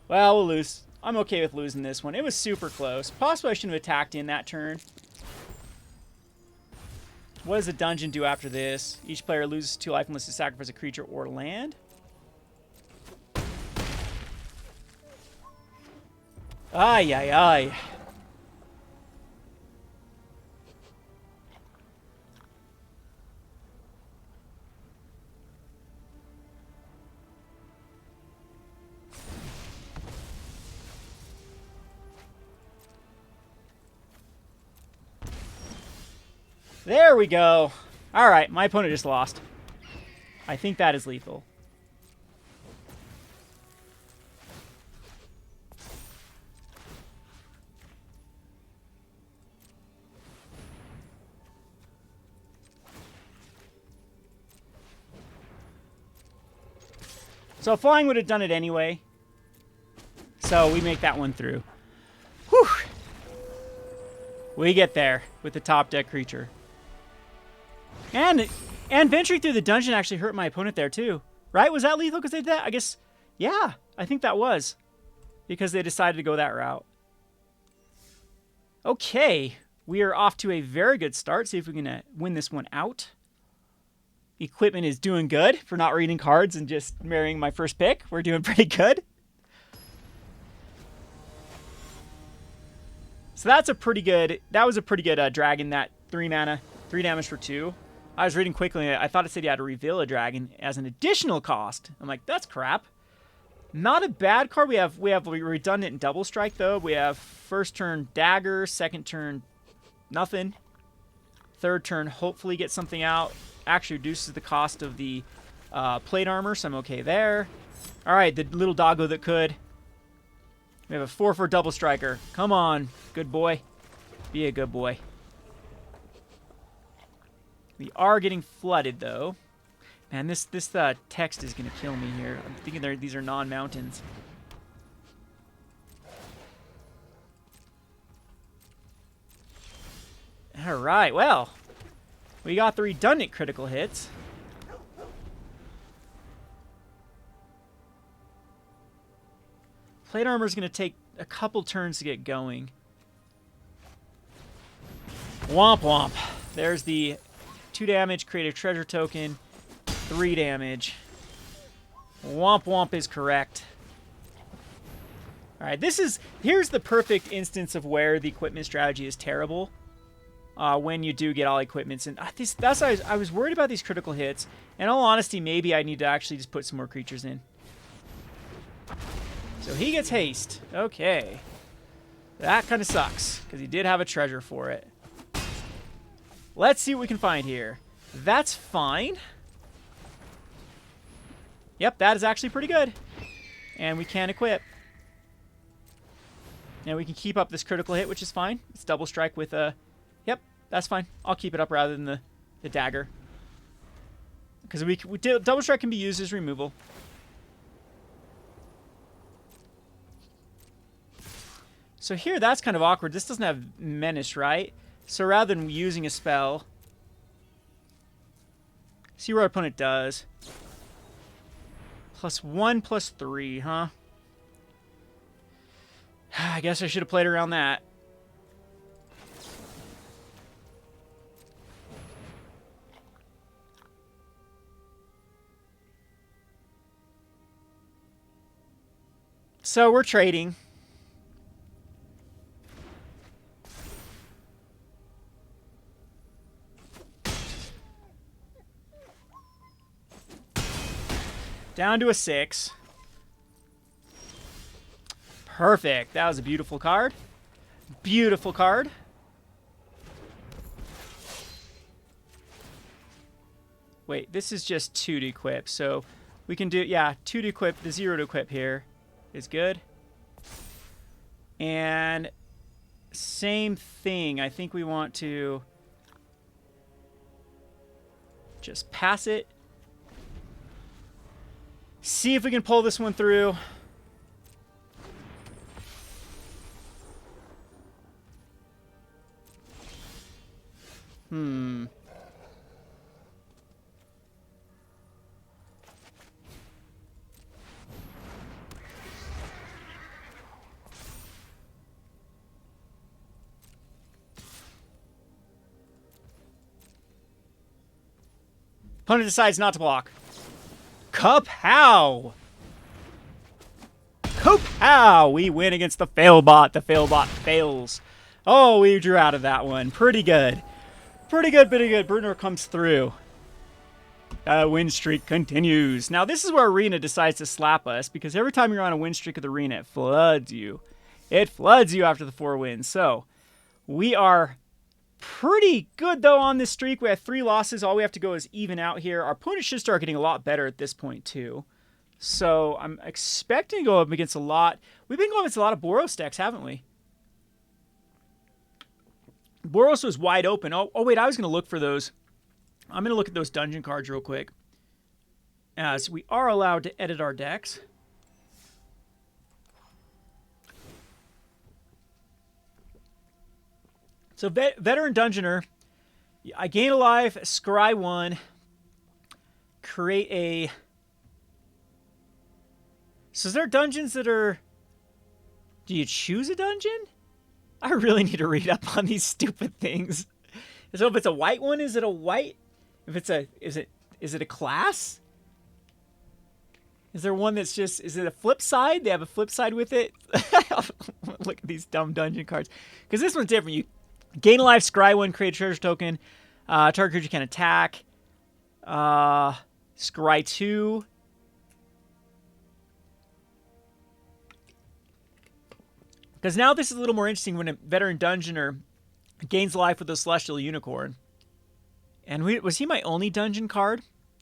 Well, we'll lose. I'm okay with losing this one. It was super close. Possibly I shouldn't have attacked in that turn. What does the dungeon do after this? Each player loses 2 life unless they sacrifice a creature or land. Ay, ay, ay. There we go. All right, my opponent just lost. I think that is lethal. So flying would have done it anyway. So we make that one through. Whew. We get there with the top deck creature. And venturing through the dungeon actually hurt my opponent there too. Right? Was that lethal because they did that? I guess, yeah, I think that was. Because they decided to go that route. Okay, we are off to a very good start. See if we can win this one out. Equipment is doing good for not reading cards and just marrying my first pick. We're doing pretty good. So that was a pretty good dragon, that 3 mana, 3 damage for 2. I was reading quickly, I thought it said you had to reveal a dragon as an additional cost. I'm like, that's crap. Not a bad card. We have redundant and double strike though. We have first turn dagger, second turn nothing. Third turn hopefully get something out. Actually reduces the cost of the plate armor, so I'm okay there. All right, the little doggo that could. We have a 4/4 double striker. Come on, good boy. Be a good boy. We are getting flooded though. Man, this text is gonna kill me here. I'm thinking these are non-mountains. All right, well, we got the redundant critical hits. Plate armor is gonna take a couple turns to get going. Womp womp. There's the 2 damage, create a treasure token. 3 damage. Womp womp is correct. Alright, here's the perfect instance of where the equipment strategy is terrible. When you do get all equipments. And I was worried about these critical hits. In all honesty, maybe I need to actually just put some more creatures in. So he gets haste. Okay. That kind of sucks, because he did have a treasure for it. Let's see what we can find here. That's fine. Yep, that is actually pretty good. And we can equip. And we can keep up this critical hit, which is fine. It's double strike with a... Yep, that's fine. I'll keep it up rather than the dagger. Because double strike can be used as removal. So here, that's kind of awkward. This doesn't have menace, right? So rather than using a spell... See what our opponent does. +1, +3, huh? I guess I should have played around that. So we're trading. Down to a 6. Perfect. That was a beautiful card. Beautiful card. Wait, this is just 2 to equip. So we can do, yeah, 2 to equip. The 0 to equip here is good. And same thing. I think we want to just pass it. See if we can pull this one through. Opponent decides not to block. Kapow! How we win against the Failbot. The Failbot fails. Oh, we drew out of that one. Pretty good. Pretty good, pretty good. Bruno comes through. Win streak continues. Now, this is where Arena decides to slap us, because every time you're on a win streak of the Arena, it floods you. It floods you after the 4 wins. So, we are pretty good, though, on this streak. We have 3 losses. All we have to go is even out here. Our opponent should start getting a lot better at this point, too. So, I'm expecting to go up against a lot. We've been going against a lot of Boros decks, haven't we? Boros was wide open. Oh wait, I was going to look for those. I'm going to look at those dungeon cards real quick, as we are allowed to edit our decks. So, Veteran Dungeoner, I gain a life, scry 1, create a... So is there dungeons that are... Do you choose a dungeon? I really need to read up on these stupid things. So if it's a white one, is it a white? If it's a... Is it a class? Is there one that's just... Is it a flip side? They have a flip side with it? Look at these dumb dungeon cards. Because this one's different. You gain a life, scry 1, create a treasure token. Target creature can attack. Scry 2. Because now this is a little more interesting when a Veteran Dungeoner gains life with a Celestial Unicorn. And was he my only dungeon card?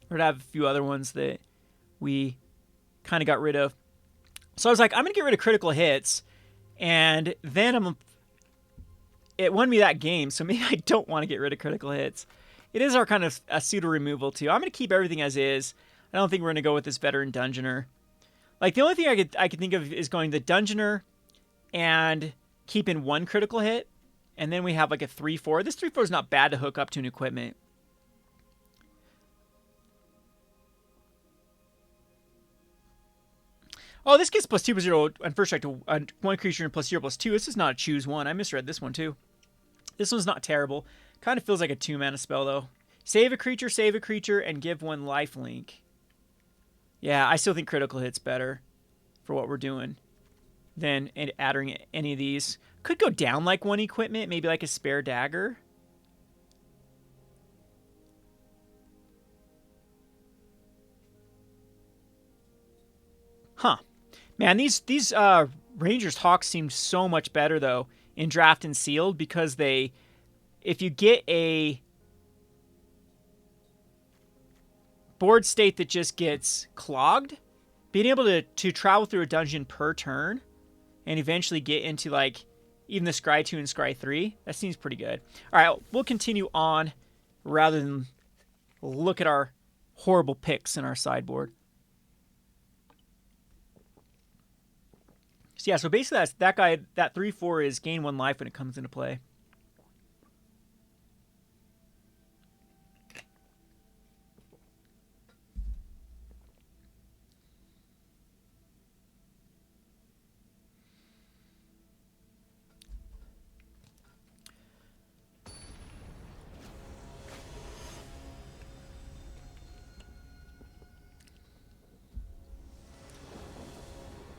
Or did I have a few other ones that we kind of got rid of? So I was like, I'm going to get rid of critical hits. And then it won me that game, so maybe I don't want to get rid of critical hits. It is our kind of a pseudo removal too. I'm going to keep everything as is. I don't think we're going to go with this Veteran Dungeoner. Like, the only thing I could think of is going the Dungeoner and keeping 1 critical hit. And then we have like a 3-4. This 3-4 is not bad to hook up to an equipment. Oh, this gets +2/+0 on first strike to 1 creature and +0/+2. This is not a choose 1. I misread this one too. This one's not terrible. Kind of feels like a 2-mana spell though. Save a creature, and give 1 lifelink. Yeah, I still think critical hit's better for what we're doing than adding any of these. Could go down like 1 equipment, maybe like a spare dagger. Huh. Man, these Rangers Hawks seem so much better though in draft and sealed, because if you get a board state that just gets clogged, being able to travel through a dungeon per turn and eventually get into like even the Scry 2 and Scry 3, that seems pretty good. All right, we'll continue on rather than look at our horrible picks in our sideboard. So yeah, so basically that guy, that 3-4 is gain 1 life when it comes into play.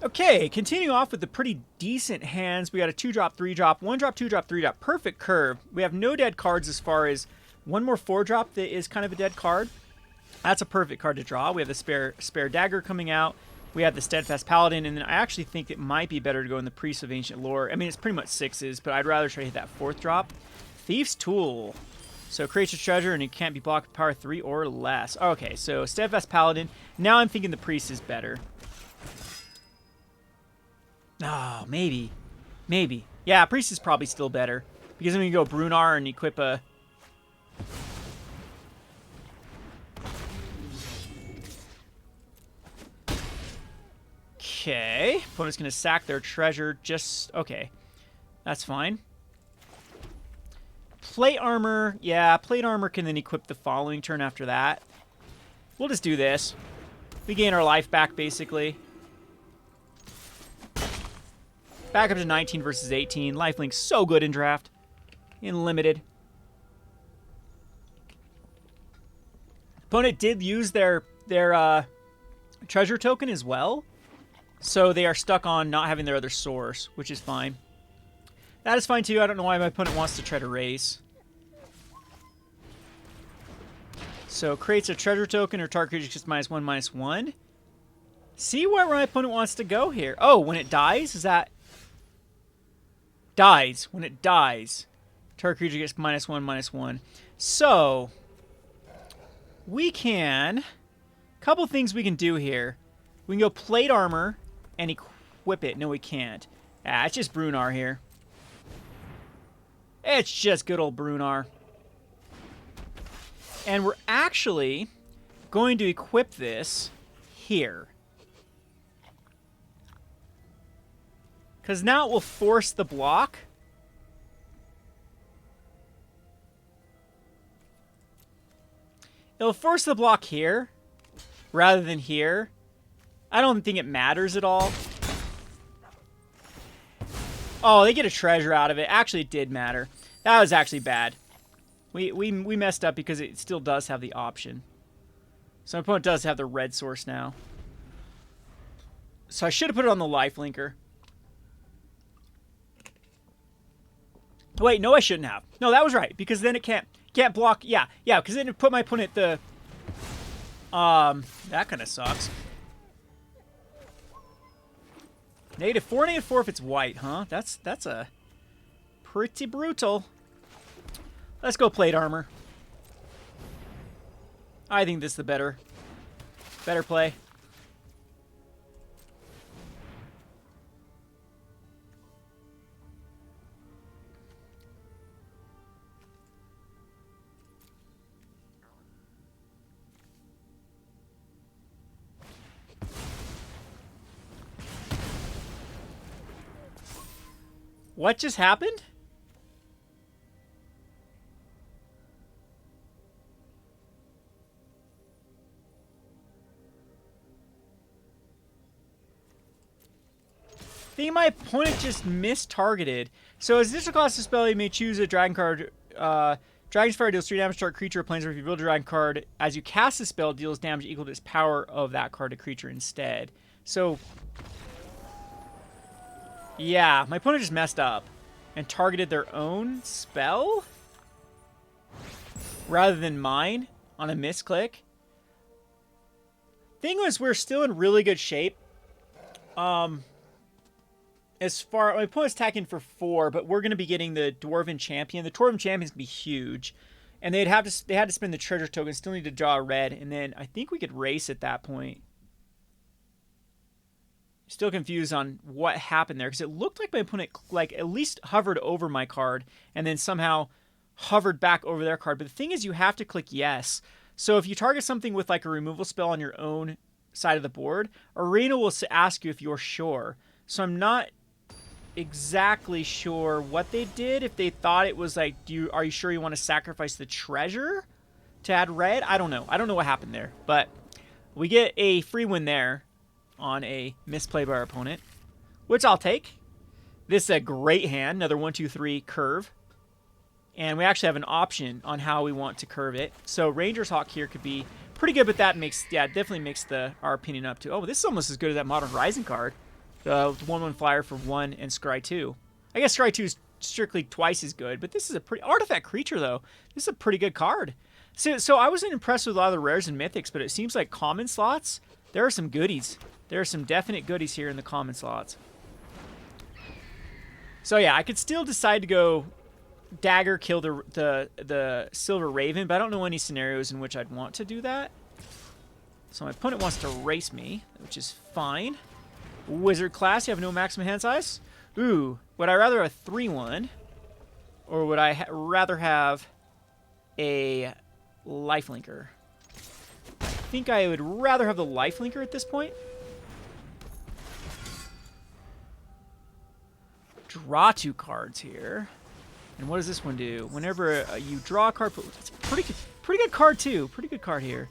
Okay, continuing off with the pretty decent hands. We got a 2-drop, 3-drop, 1-drop, 2-drop, 3-drop. Perfect curve. We have no dead cards as far as one more 4-drop that is kind of a dead card. That's a perfect card to draw. We have the spare dagger coming out. We have the Steadfast Paladin, and then I actually think it might be better to go in the Priest of Ancient Lore. I mean, it's pretty much 6s, but I'd rather try to hit that 4th drop. Thief's Tool. So creates a treasure, and it can't be blocked with power 3 or less. Okay, so Steadfast Paladin. Now I'm thinking the Priest is better. Oh, maybe. Maybe. Yeah, Priest is probably still better. Because then we can go Brunar and equip a... Okay. Opponent's going to sack their treasure just... Okay. That's fine. Plate Armor. Yeah, Plate Armor can then equip the following turn after that. We'll just do this. We gain our life back, basically. Back up to 19 versus 18. Lifelink's so good in draft. In limited. Opponent did use their treasure token as well. So they are stuck on not having their other source, which is fine. That is fine too. I don't know why my opponent wants to try to raise. So creates a treasure token or target creature gets -1/-1. See where my opponent wants to go here. Oh, when it dies, is that... Dies. When it dies, target creature gets -1/-1. So, we can... Couple things we can do here. We can go plate armor and equip it. No, we can't. Ah, it's just Brunar here. It's just good old Brunar. And we're actually going to equip this here. Because now it will force the block. It'll force the block here rather than here. I don't think it matters at all. Oh, they get a treasure out of it. Actually, it did matter. That was actually bad. We messed up because it still does have the option. So my opponent does have the red source now. So I should have put it on the life linker. Wait, no, I shouldn't have. No, that was right, because then it can't block. Yeah, because then it put my opponent the... that kind of sucks. -4, -4 if it's white, huh? That's a pretty brutal. Let's go plate armor. I think this is the better play. What just happened? I think my opponent just mist-targeted. So as additional cost of spell, you may choose a dragon card. Dragon's Fire deals 3 damage to a creature or planeswalker. If you build a dragon card, as you cast the spell, deals damage equal to its power of that card to creature instead. So... yeah, my opponent just messed up and targeted their own spell rather than mine on a misclick. Thing was, we're still in really good shape. As far, my opponent's attacking for 4, but we're going to be getting the Dwarven Champion. The Dwarven Champion's going to be huge, and they had to spend the treasure token. Still need to draw a red, and then I think we could race at that point. Still confused on what happened there, because it looked like my opponent like at least hovered over my card and then somehow hovered back over their card. But the thing is, you have to click yes. So if you target something with like a removal spell on your own side of the board, Arena will ask you if you're sure. So I'm not exactly sure what they did. If they thought it was like, are you sure you want to sacrifice the treasure to add red? I don't know. I don't know what happened there, but we get a free win there on a misplay by our opponent, which I'll take. This is a great hand, another 1-2-3 curve. And we actually have an option on how we want to curve it. So Ranger's Hawk here could be pretty good, but that makes, yeah, definitely makes our opinion up to, oh, this is almost as good as that Modern Horizon card. The 1/1 flyer for 1 and Scry 2. I guess Scry 2 is strictly twice as good, but this is a pretty... Artifact Creature, though. This is a pretty good card. So I wasn't impressed with a lot of the rares and mythics, but it seems like common slots, there are some goodies. There are some definite goodies here in the common slots. So yeah, I could still decide to go Dagger, kill the Silver Raven, but I don't know any scenarios in which I'd want to do that. So my opponent wants to race me, which is fine. Wizard class, you have no maximum hand size? Ooh, would I rather a 3/1? Or would I rather have a lifelinker? I think I would rather have the lifelinker at this point. Draw 2 cards here. And what does this one do? Whenever you draw a card, it's a pretty good card too. Pretty good card here.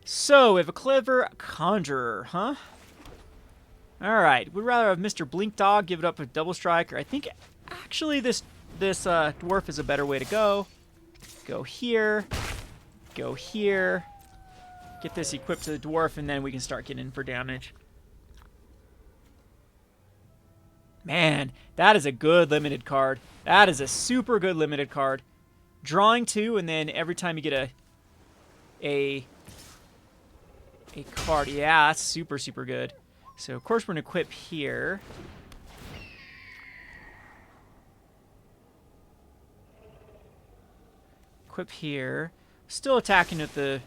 So we have a clever conjurer, huh? All right. We'd rather have Mr. Blink Dog give it up with Double Striker. I think actually this dwarf is a better way to go. Go here. Go here. Get this equipped to the dwarf, and then we can start getting in for damage. Man, that is a good limited card. That is a super good limited card. Drawing 2, and then every time you get a card. Yeah, that's super, super good. So, of course, we're going to equip here. Equip here. Still attacking with the...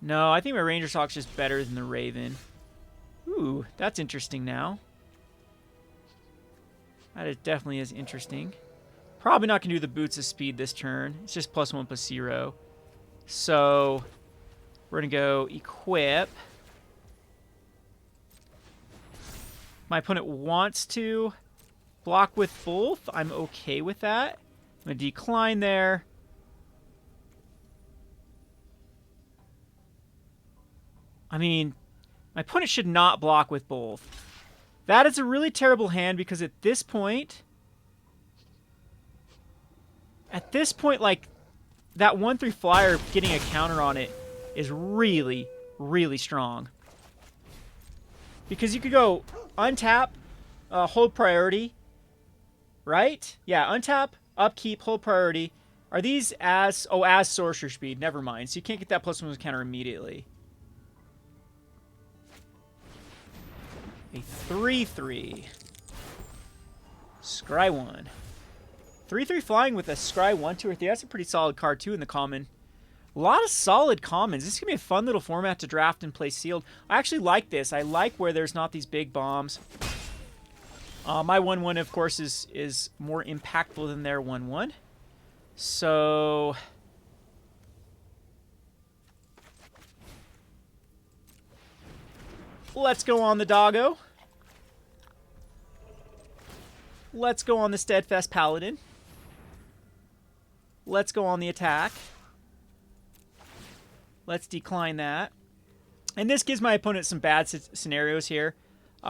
No, I think my Ranger Sock's just better than the Raven. Ooh, that's interesting now. That definitely is interesting. Probably not going to do the Boots of Speed this turn. It's just +1 +0. So, we're going to go equip. My opponent wants to block with both. I'm okay with that. I'm going to decline there. I mean, my opponent should not block with both. That is a really terrible hand because at this point, like, that 1/3 flyer getting a counter on it is really, really strong. Because you could go untap, hold priority, right? Yeah, untap, upkeep, hold priority. Are these as... Oh, as sorcerer speed. Never mind. So you can't get that +1 counter immediately. A 3/3. Scry 1. 3/3 flying with a Scry 1, 2, or 3. That's a pretty solid card, too, in the common. A lot of solid commons. This is going to be a fun little format to draft and play sealed. I actually like this. I like where there's not these big bombs. My 1/1, of course, is more impactful than their 1/1. So... let's go on the doggo. Let's go on the Steadfast Paladin. Let's go on the attack. Let's decline that. And this gives my opponent some bad scenarios here.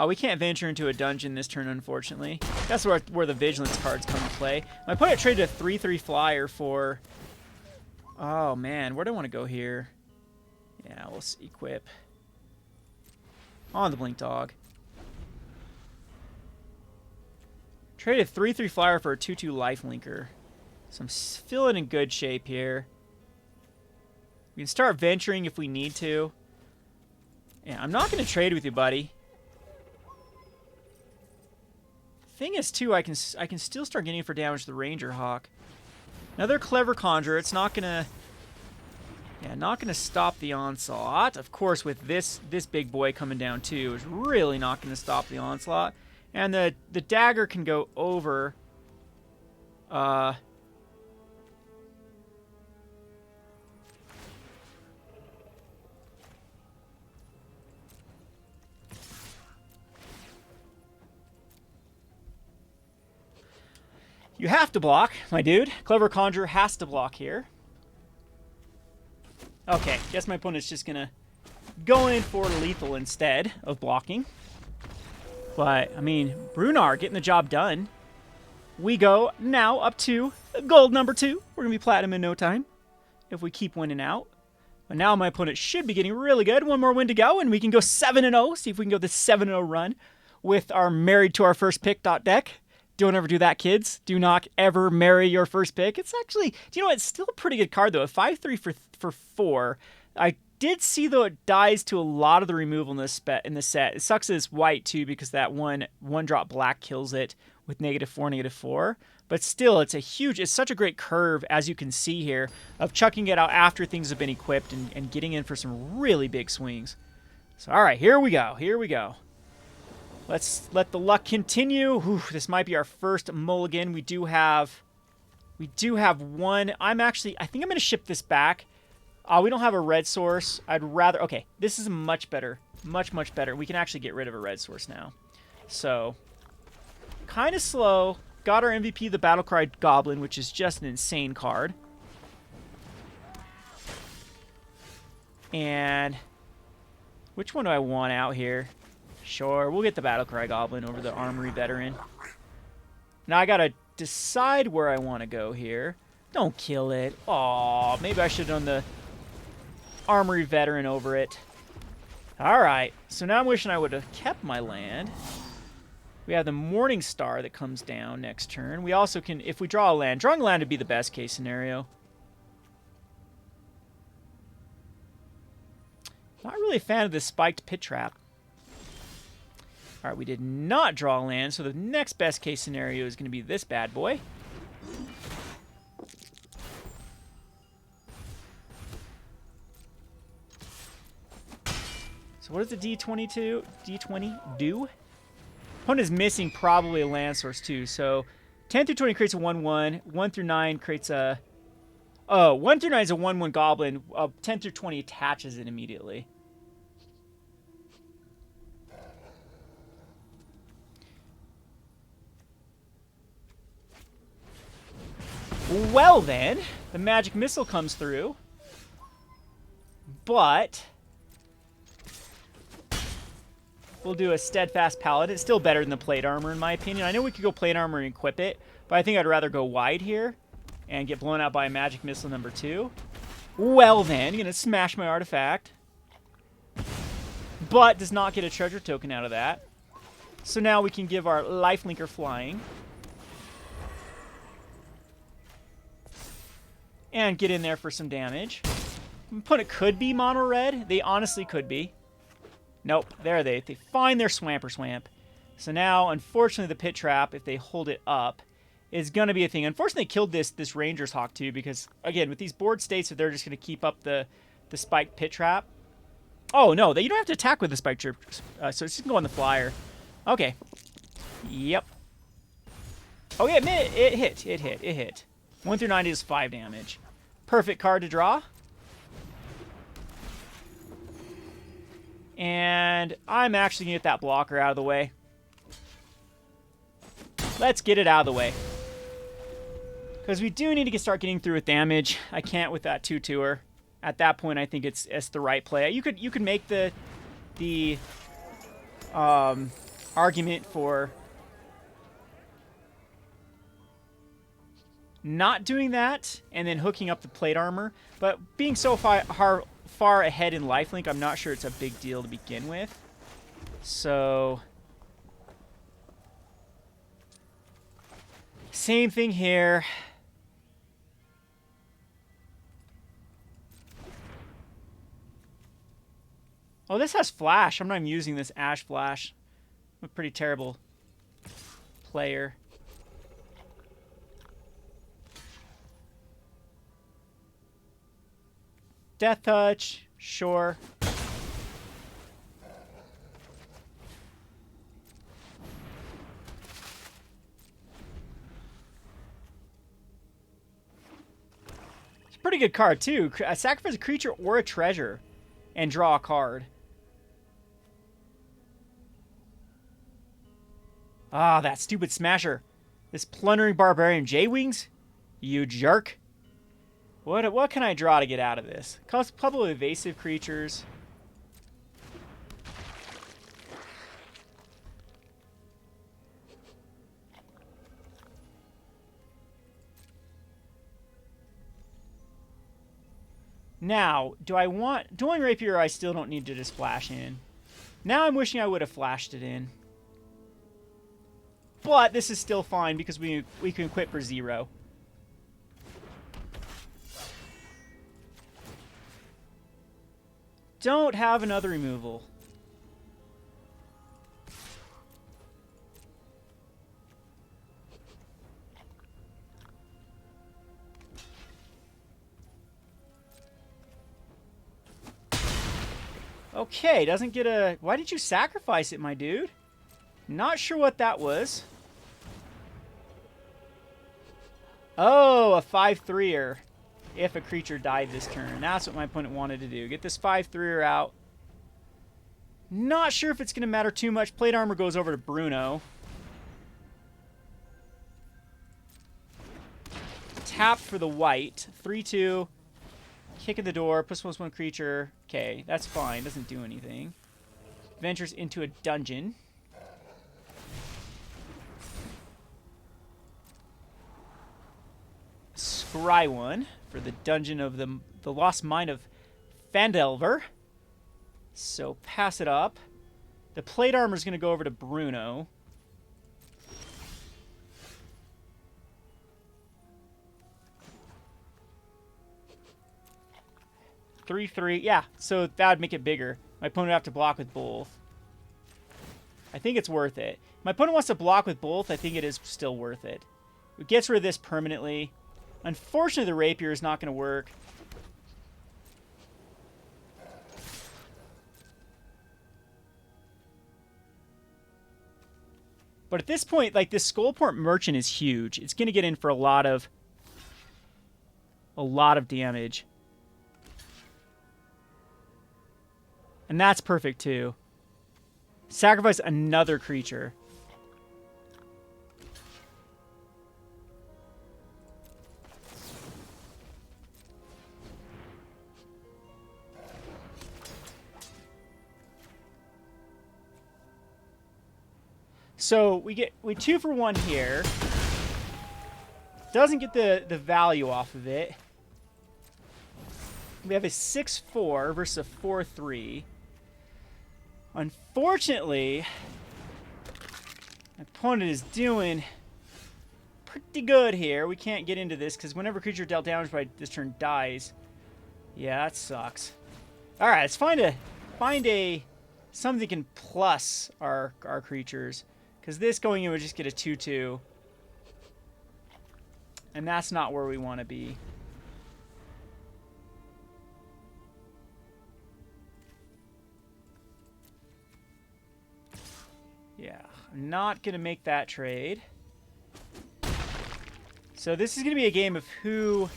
We can't venture into a dungeon this turn, unfortunately. That's where the Vigilance cards come into play. My opponent traded a 3/3 flyer for... Oh, man. Where do I want to go here? Yeah, we'll equip. On the Blink Dog. Traded 3/3 flyer for a 2/2 lifelinker. So I'm feeling in good shape here. We can start venturing if we need to. Yeah, I'm not going to trade with you, buddy. Thing is, too, I can still start getting for damage to the Ranger Hawk. Another clever conjure. It's not gonna... Yeah, not gonna stop the onslaught. Of course, with this big boy coming down too, is really not gonna stop the onslaught. And the dagger can go over. You have to block, my dude. Clever Conjurer has to block here. Okay, guess my opponent's just gonna go in for lethal instead of blocking. But, I mean, Brunar getting the job done. We go now up to gold number 2. We're gonna be platinum in no time if we keep winning out. But now my opponent should be getting really good. One more win to go, and we can go 7-0. See if we can go the 7-0 run with our married to our first pick deck. Don't ever do that, kids. Do not ever marry your first pick. It's actually, do you know what? It's still a pretty good card, though. A 5/3 for 4. I did see, though, it dies to a lot of the removal in the set. It sucks that it's white, too, because that one drop black kills it with -4, -4. But still, it's such a great curve, as you can see here, of chucking it out after things have been equipped and getting in for some really big swings. So, all right, here we go. Here we go. Let's let the luck continue. Whew, this might be our first mulligan. We do have one. I think I'm going to ship this back. We don't have a red source. I'd rather... Okay, this is much better. Much, much better. We can actually get rid of a red source now. So, kind of slow. Got our MVP, the Battlecry Goblin, which is just an insane card. And which one do I want out here? Sure, we'll get the Battlecry Goblin over the Armory Veteran. Now I gotta decide where I want to go here. Don't kill it. Aw, maybe I should have done the Armory Veteran over it. Alright, so now I'm wishing I would have kept my land. We have the Morning Star that comes down next turn. We also can, if we draw a land, drawing a land would be the best case scenario. Not really a fan of this spiked pit trap. All right, we did not draw a land, so the next best case scenario is going to be this bad boy. So what does the D20 do? Opponent is missing probably a land source too. So 10 through 20 creates a 1/1. 1 through 9 creates a... Oh, 1 through 9 is a 1/1 goblin. 10 through 20 attaches it immediately. Well then, the magic missile comes through. But we'll do a steadfast paladin. It's still better than the plate armor in my opinion. I know we could go plate armor and equip it, but I think I'd rather go wide here and get blown out by a magic missile number 2. Well then, gonna smash my artifact. But does not get a treasure token out of that. So now we can give our lifelinker flying. And get in there for some damage. Opponent could be mono red. They honestly could be. Nope, there they find their Swamper Swamp. So now, unfortunately, the pit trap, if they hold it up, is going to be a thing. Unfortunately, they killed this Ranger's Hawk too, because, again, with these board states, if they're just going to keep up the spiked pit trap. Oh, no, you don't have to attack with the spiked trap, so it's just go on the flyer. Okay. Yep. Okay, it hit. 1 through 9 is 5 damage. Perfect card to draw. And I'm actually going to get that blocker out of the way. Let's get it out of the way. Because we do need to start getting through with damage. I can't with that 2/2er. At that point, I think it's the right play. You could make the argument for not doing that and then hooking up the plate armor, but being so far ahead in lifelink, I'm not sure it's a big deal to begin with. So same thing here. Oh, this has flash. I'm not even using this Ash Flash. I'm a pretty terrible player. Death Touch, sure. It's a pretty good card, too. Sacrifice a creature or a treasure and draw a card. Ah, that stupid Smasher. This Plundering Barbarian J-Wings? You jerk. What can I draw to get out of this? Cost a couple of evasive creatures. Now, do I want... Dueling Rapier I still don't need to just flash in. Now I'm wishing I would have flashed it in. But this is still fine because we can equip for 0. Don't have another removal. Okay, doesn't get a... Why did you sacrifice it, my dude? Not sure what that was. Oh, a 5/3er. If a creature died this turn. That's what my opponent wanted to do. Get this 5/3er out. Not sure if it's going to matter too much. Plate armor goes over to Bruno. Tap for the white. 3/2. Kick in the door. +1/+1 creature. Okay, that's fine. Doesn't do anything. Ventures into a dungeon. Scry one for the dungeon of the lost mine of Phandelver. So pass it up. The plate armor is going to go over to Bruno. 3/3. Yeah, so that would make it bigger. My opponent would have to block with both. I think it's worth it. My opponent wants to block with both. I think it is still worth it. It gets rid of this permanently. Unfortunately, the rapier is not going to work. But at this point, like, this Skullport Merchant is huge. It's going to get in for a lot of damage. And that's perfect, too. Sacrifice another creature. So we 2 for 1 here. Doesn't get the value off of it. We have a 6/4 versus a 4/3. Unfortunately, my opponent is doing pretty good here. We can't get into this because whenever creature dealt damage by this turn dies. Yeah, that sucks. All right, let's find a something that can plus our creatures, because this going in would just get a 2/2, and that's not where we want to be. Yeah, I'm not going to make that trade. So this is going to be a game of who...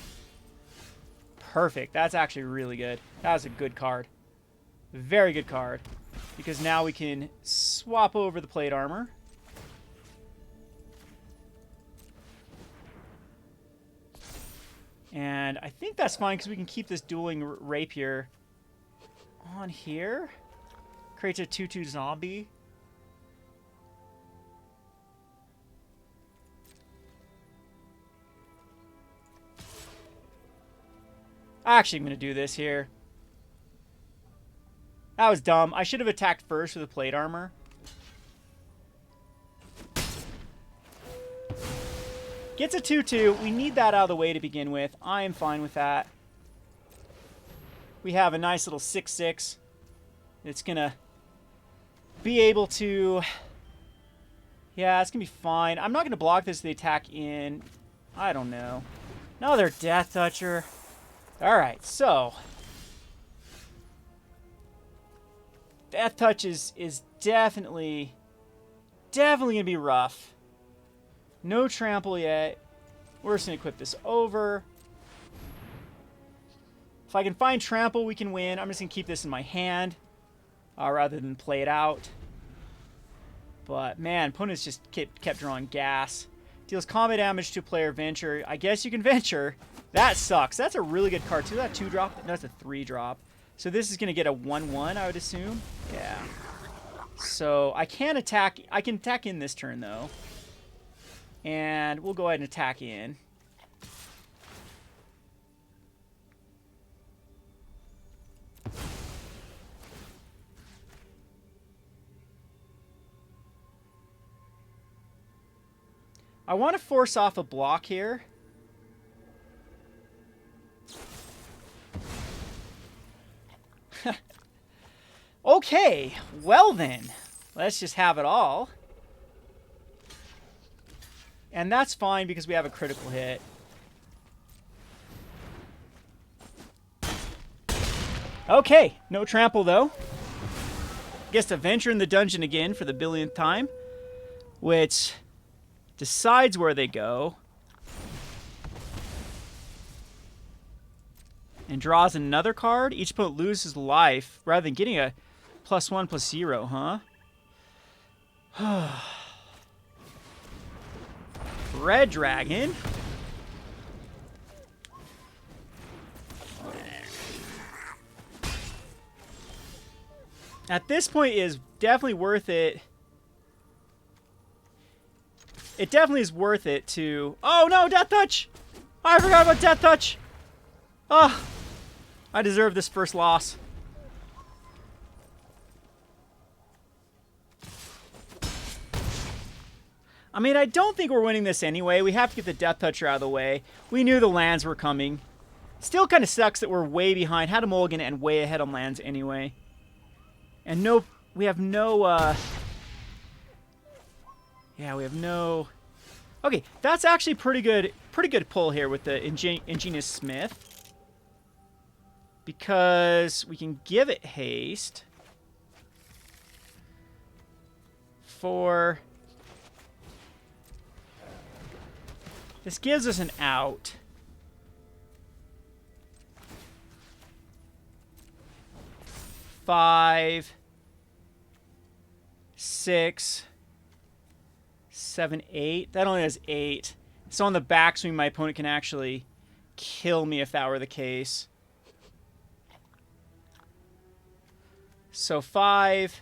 Perfect. That's actually really good. That was a good card. Very good card. Because now we can swap over the plate armor. And I think that's fine because we can keep this dueling rapier on here. Creates a 2/2 zombie. Actually, I'm going to do this here. That was dumb. I should have attacked first with the plate armor. Gets a 2/2. We need that out of the way to begin with. I am fine with that. We have a nice little 6/6. It's going to be able to... Yeah, it's going to be fine. I'm not going to block this with the attack in. I don't know. Another Death Toucher. Alright, so... Death Touch is definitely going to be rough. No trample yet. We're just going to equip this over. If I can find trample, we can win. I'm just going to keep this in my hand rather than play it out. But, man, opponents just kept drawing gas. Deals combat damage to player venture. I guess you can venture. That sucks. That's a really good card, too. That 2-drop? No, that's a 3-drop. So this is going to get a 1/1, I would assume. Yeah. So I can attack. I can attack in this turn, though. And we'll go ahead and attack in. I want to force off a block here. Okay, well then, let's just have it all. And that's fine because we have a critical hit. Okay, no trample though. Gets to venture in the dungeon again for the billionth time, which decides where they go. And draws another card. Each opponent loses life rather than getting a +1/+0, huh? Red Dragon. At this point, it is definitely worth it. It definitely is worth it to... Oh no, Death Touch! I forgot about Death Touch! Oh, I deserve this first loss. I mean, I don't think we're winning this anyway. We have to get the Death Toucher out of the way. We knew the lands were coming. Still kind of sucks that we're way behind. Had a mulligan and way ahead on lands anyway. And no, we have no, yeah, we have no... Okay, that's actually pretty good pull here with the Ingenious Smith. Because we can give it haste. For... This gives us an out. Five, 6, 7, 8. That only has 8. So on the backswing, my opponent can actually kill me if that were the case. So 5.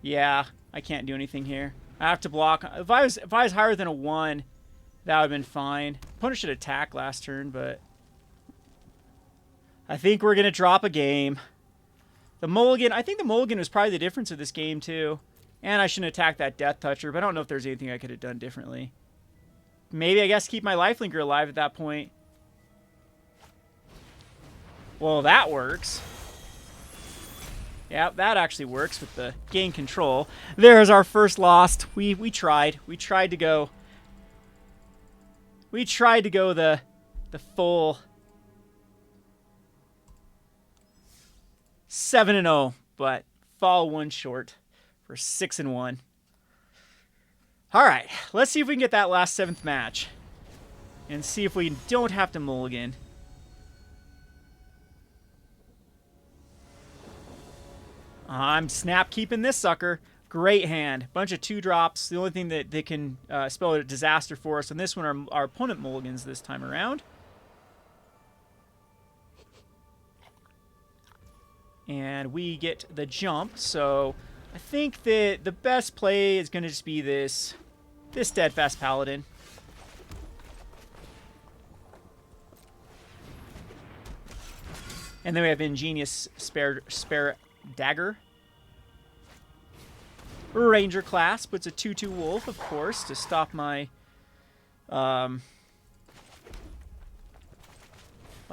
Yeah, I can't do anything here. I have to block. If I was higher than a 1, that would have been fine. Opponent should attack last turn, but I think we're gonna drop a game. The mulligan, I think the mulligan was probably the difference of this game, too. And I shouldn't attack that Death Toucher, but I don't know if there's anything I could have done differently. Maybe, I guess, keep my Lifelinker alive at that point. Well, that works. Yeah, that actually works with the gain control. There's our first loss. We tried. We tried to go... We tried to go the full... 7-0, but fall 1 short for 6-1. All right, let's see if we can get that last 7th match and see if we don't have to mulligan. I'm snap keeping this sucker. Great hand. Bunch of 2-drops. The only thing that they can spell a disaster for us on this one are our opponent mulligans this time around. And we get the jump, so I think that the best play is going to just be this Steadfast Paladin. And then we have Ingenious Spare Dagger. Ranger Clasp. It's a 2/2 wolf, of course, to stop my...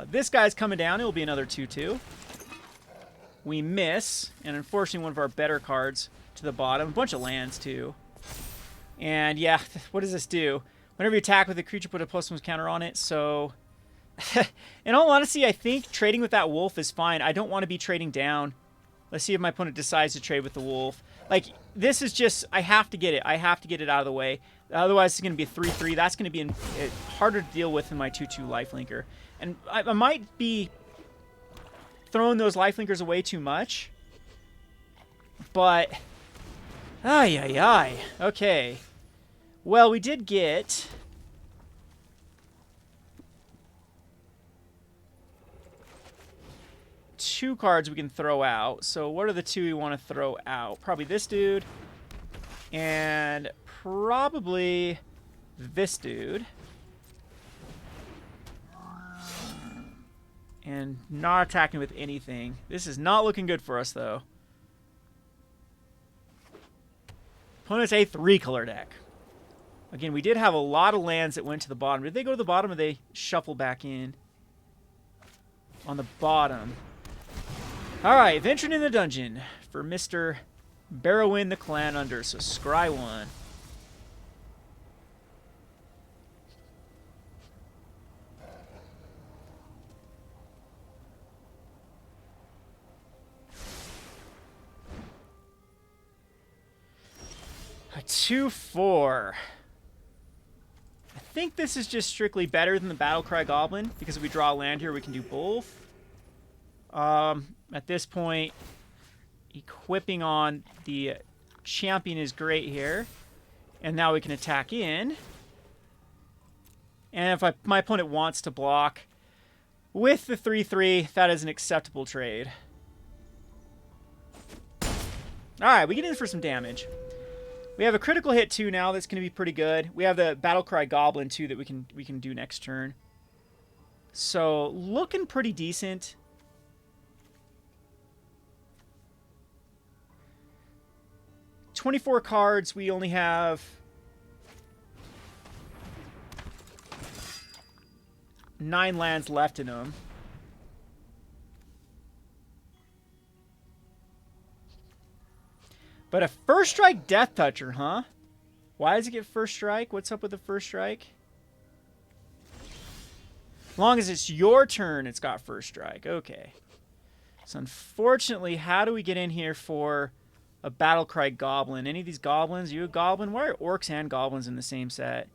this guy's coming down. It'll be another 2/2. We miss, and unfortunately one of our better cards to the bottom. A bunch of lands, too. And, yeah, what does this do? Whenever you attack with a creature, put a +1 counter on it, so... In all honesty, I think trading with that wolf is fine. I don't want to be trading down. Let's see if my opponent decides to trade with the wolf. Like, this is just... I have to get it. I have to get it out of the way. Otherwise, it's going to be a 3/3. That's going to be harder to deal with than my 2/2 Lifelinker. And I might be... throwing those Lifelinkers away too much. But... Ay. Okay. Well, we did get... two cards we can throw out. So what are the 2 we want to throw out? Probably this dude. And probably this dude. And not attacking with anything. This is not looking good for us, though. Opponent's a 3-color deck. Again, we did have a lot of lands that went to the bottom. Did they go to the bottom or did they shuffle back in? On the bottom. Alright, venturing in the dungeon for Mr. Barrowin the Clan Under. So, scry 1. A 2/4. I think this is just strictly better than the Battlecry Goblin, because if we draw a land here, we can do both. At this point, equipping on the champion is great here. And now we can attack in. And if my opponent wants to block with the 3/3, that is an acceptable trade. Alright, we get in for some damage. We have a critical hit, too, now. That's going to be pretty good. We have the Battlecry Goblin, too, that we can do next turn. So, looking pretty decent. "24 cards. We only have 9 lands left in them. But a first strike Death Toucher, huh? Why does it get first strike? What's up with the first strike? As long as it's your turn, it's got first strike. Okay. So unfortunately, how do we get in here for a Battlecry Goblin? Any of these goblins? You a goblin? Why are orcs and goblins in the same set?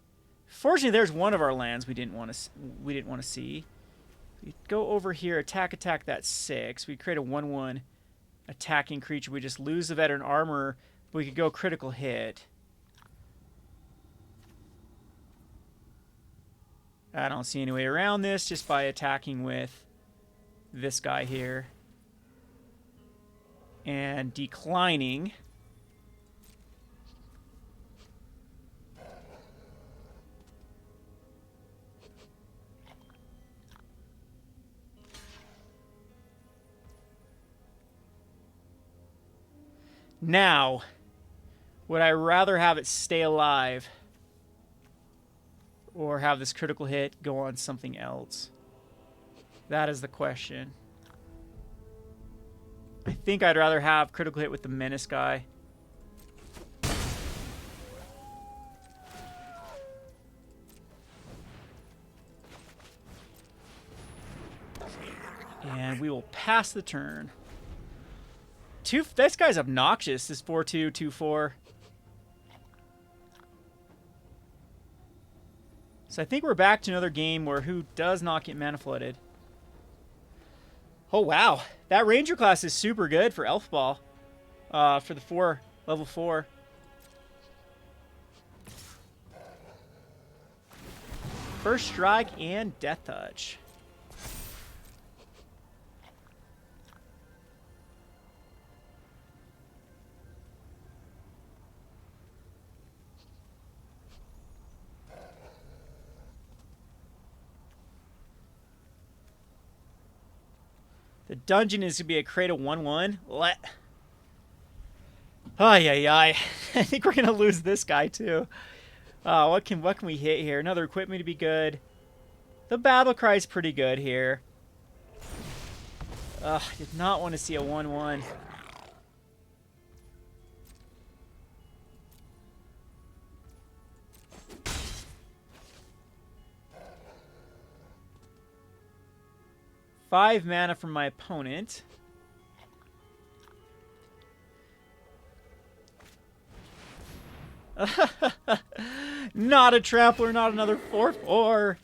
Fortunately, there's one of our lands we didn't want to see. We go over here, attack that 6. We create a 1/1 attacking creature. We just lose the veteran armor, but we could go critical hit. I don't see any way around this just by attacking with this guy here. And declining. Now, would I rather have it stay alive or have this critical hit go on something else? That is the question. I think I'd rather have critical hit with the menace guy. And we will pass the turn. This guy's obnoxious, this 4/2, 2/4. So I think we're back to another game where who does not get mana flooded. Oh, wow. That Ranger class is super good for Elf Ball. For the level 4. First Strike and Death Touch. The dungeon is to be a crate of 1/1. What? Ay, ay, ay. I think we're going to lose this guy, too. What can we hit here? Another equipment to be good. The Battle Cry is pretty good here. I did not want to see a 1/1. Five mana from my opponent. Not a Trampler, not another 4/4.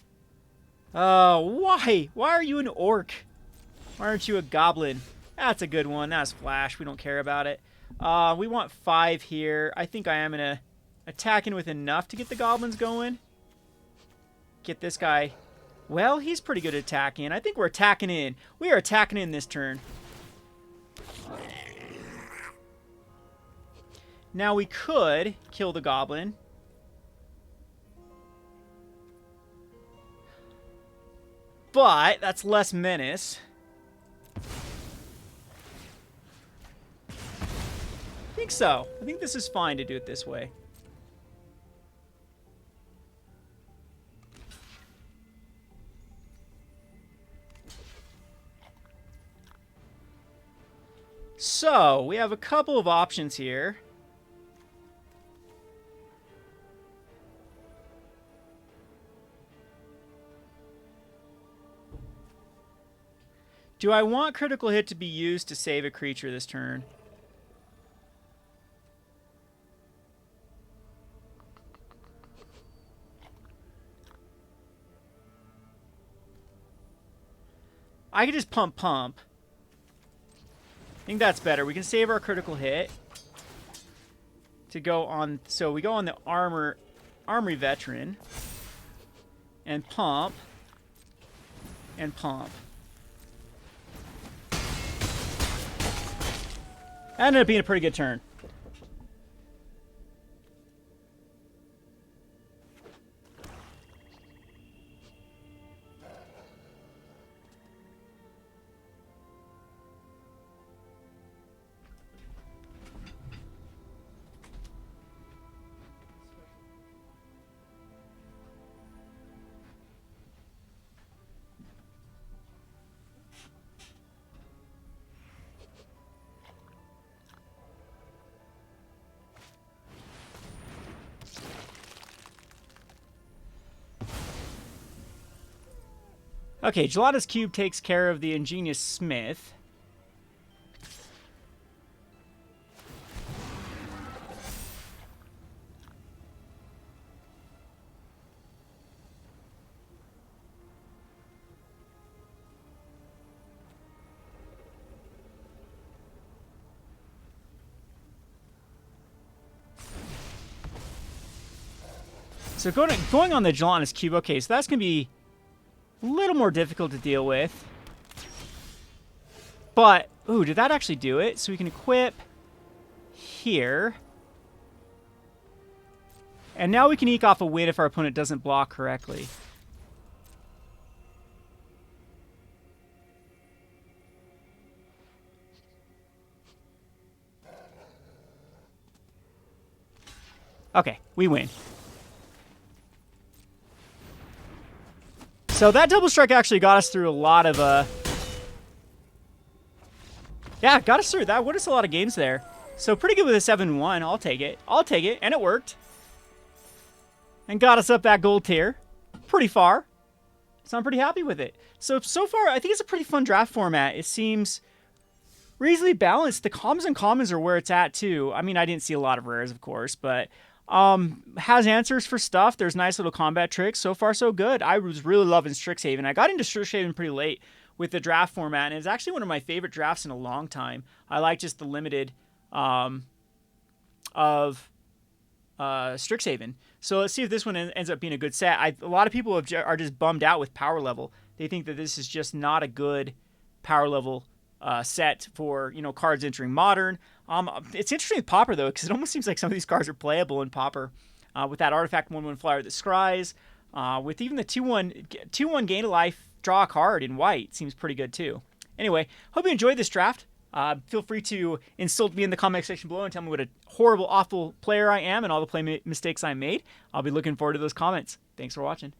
Why? Why are you an orc? Why aren't you a goblin? That's a good one. That's flash. We don't care about it. We want 5 here. I think I am going to attack in with enough to get the goblins going. Get this guy. Well, he's pretty good at attacking. I think we're attacking in. We are attacking in this turn. Now we could kill the goblin. But that's less menace. I think so. I think this is fine to do it this way. So, we have a couple of options here. Do I want critical hit to be used to save a creature this turn? I could just pump. I think that's better. We can save our critical hit to go on. So we go on the armory veteran and pump and pump. That ended up being a pretty good turn. Okay, Gelada's Cube takes care of the Ingenious Smith. So going on the Gelada's Cube, okay, so that's going to be a little more difficult to deal with. But, ooh, did that actually do it? So we can equip here. And now we can eke off a win if our opponent doesn't block correctly. Okay, we win. So that double strike actually got us through a lot of, yeah, got us through. That won us a lot of games there. So pretty good with a 7-1. I'll take it. I'll take it. And it worked. And got us up that gold tier. Pretty far. So I'm pretty happy with it. So far, I think it's a pretty fun draft format. It seems reasonably balanced. The commons and commons are where it's at, too. I mean, I didn't see a lot of rares, of course, but has answers for stuff. There's nice little combat tricks. So far, so good. I was really loving Strixhaven. I got into Strixhaven pretty late with the draft format, and it's actually one of my favorite drafts in a long time. I like just the limited of Strixhaven. So let's see if this one ends up being a good set. A lot of people are just bummed out with power level. They think that this is just not a good power level set for, you know, cards entering Modern. It's interesting with Pauper, though, because it almost seems like some of these cards are playable in Pauper. With that Artifact 1/1 flyer that scries, with even the 2/1 gain of life, draw a card in white seems pretty good too. Anyway, hope you enjoyed this draft. Feel free to insult me in the comment section below and tell me what a horrible, awful player I am and all the play mistakes I made. I'll be looking forward to those comments. Thanks for watching.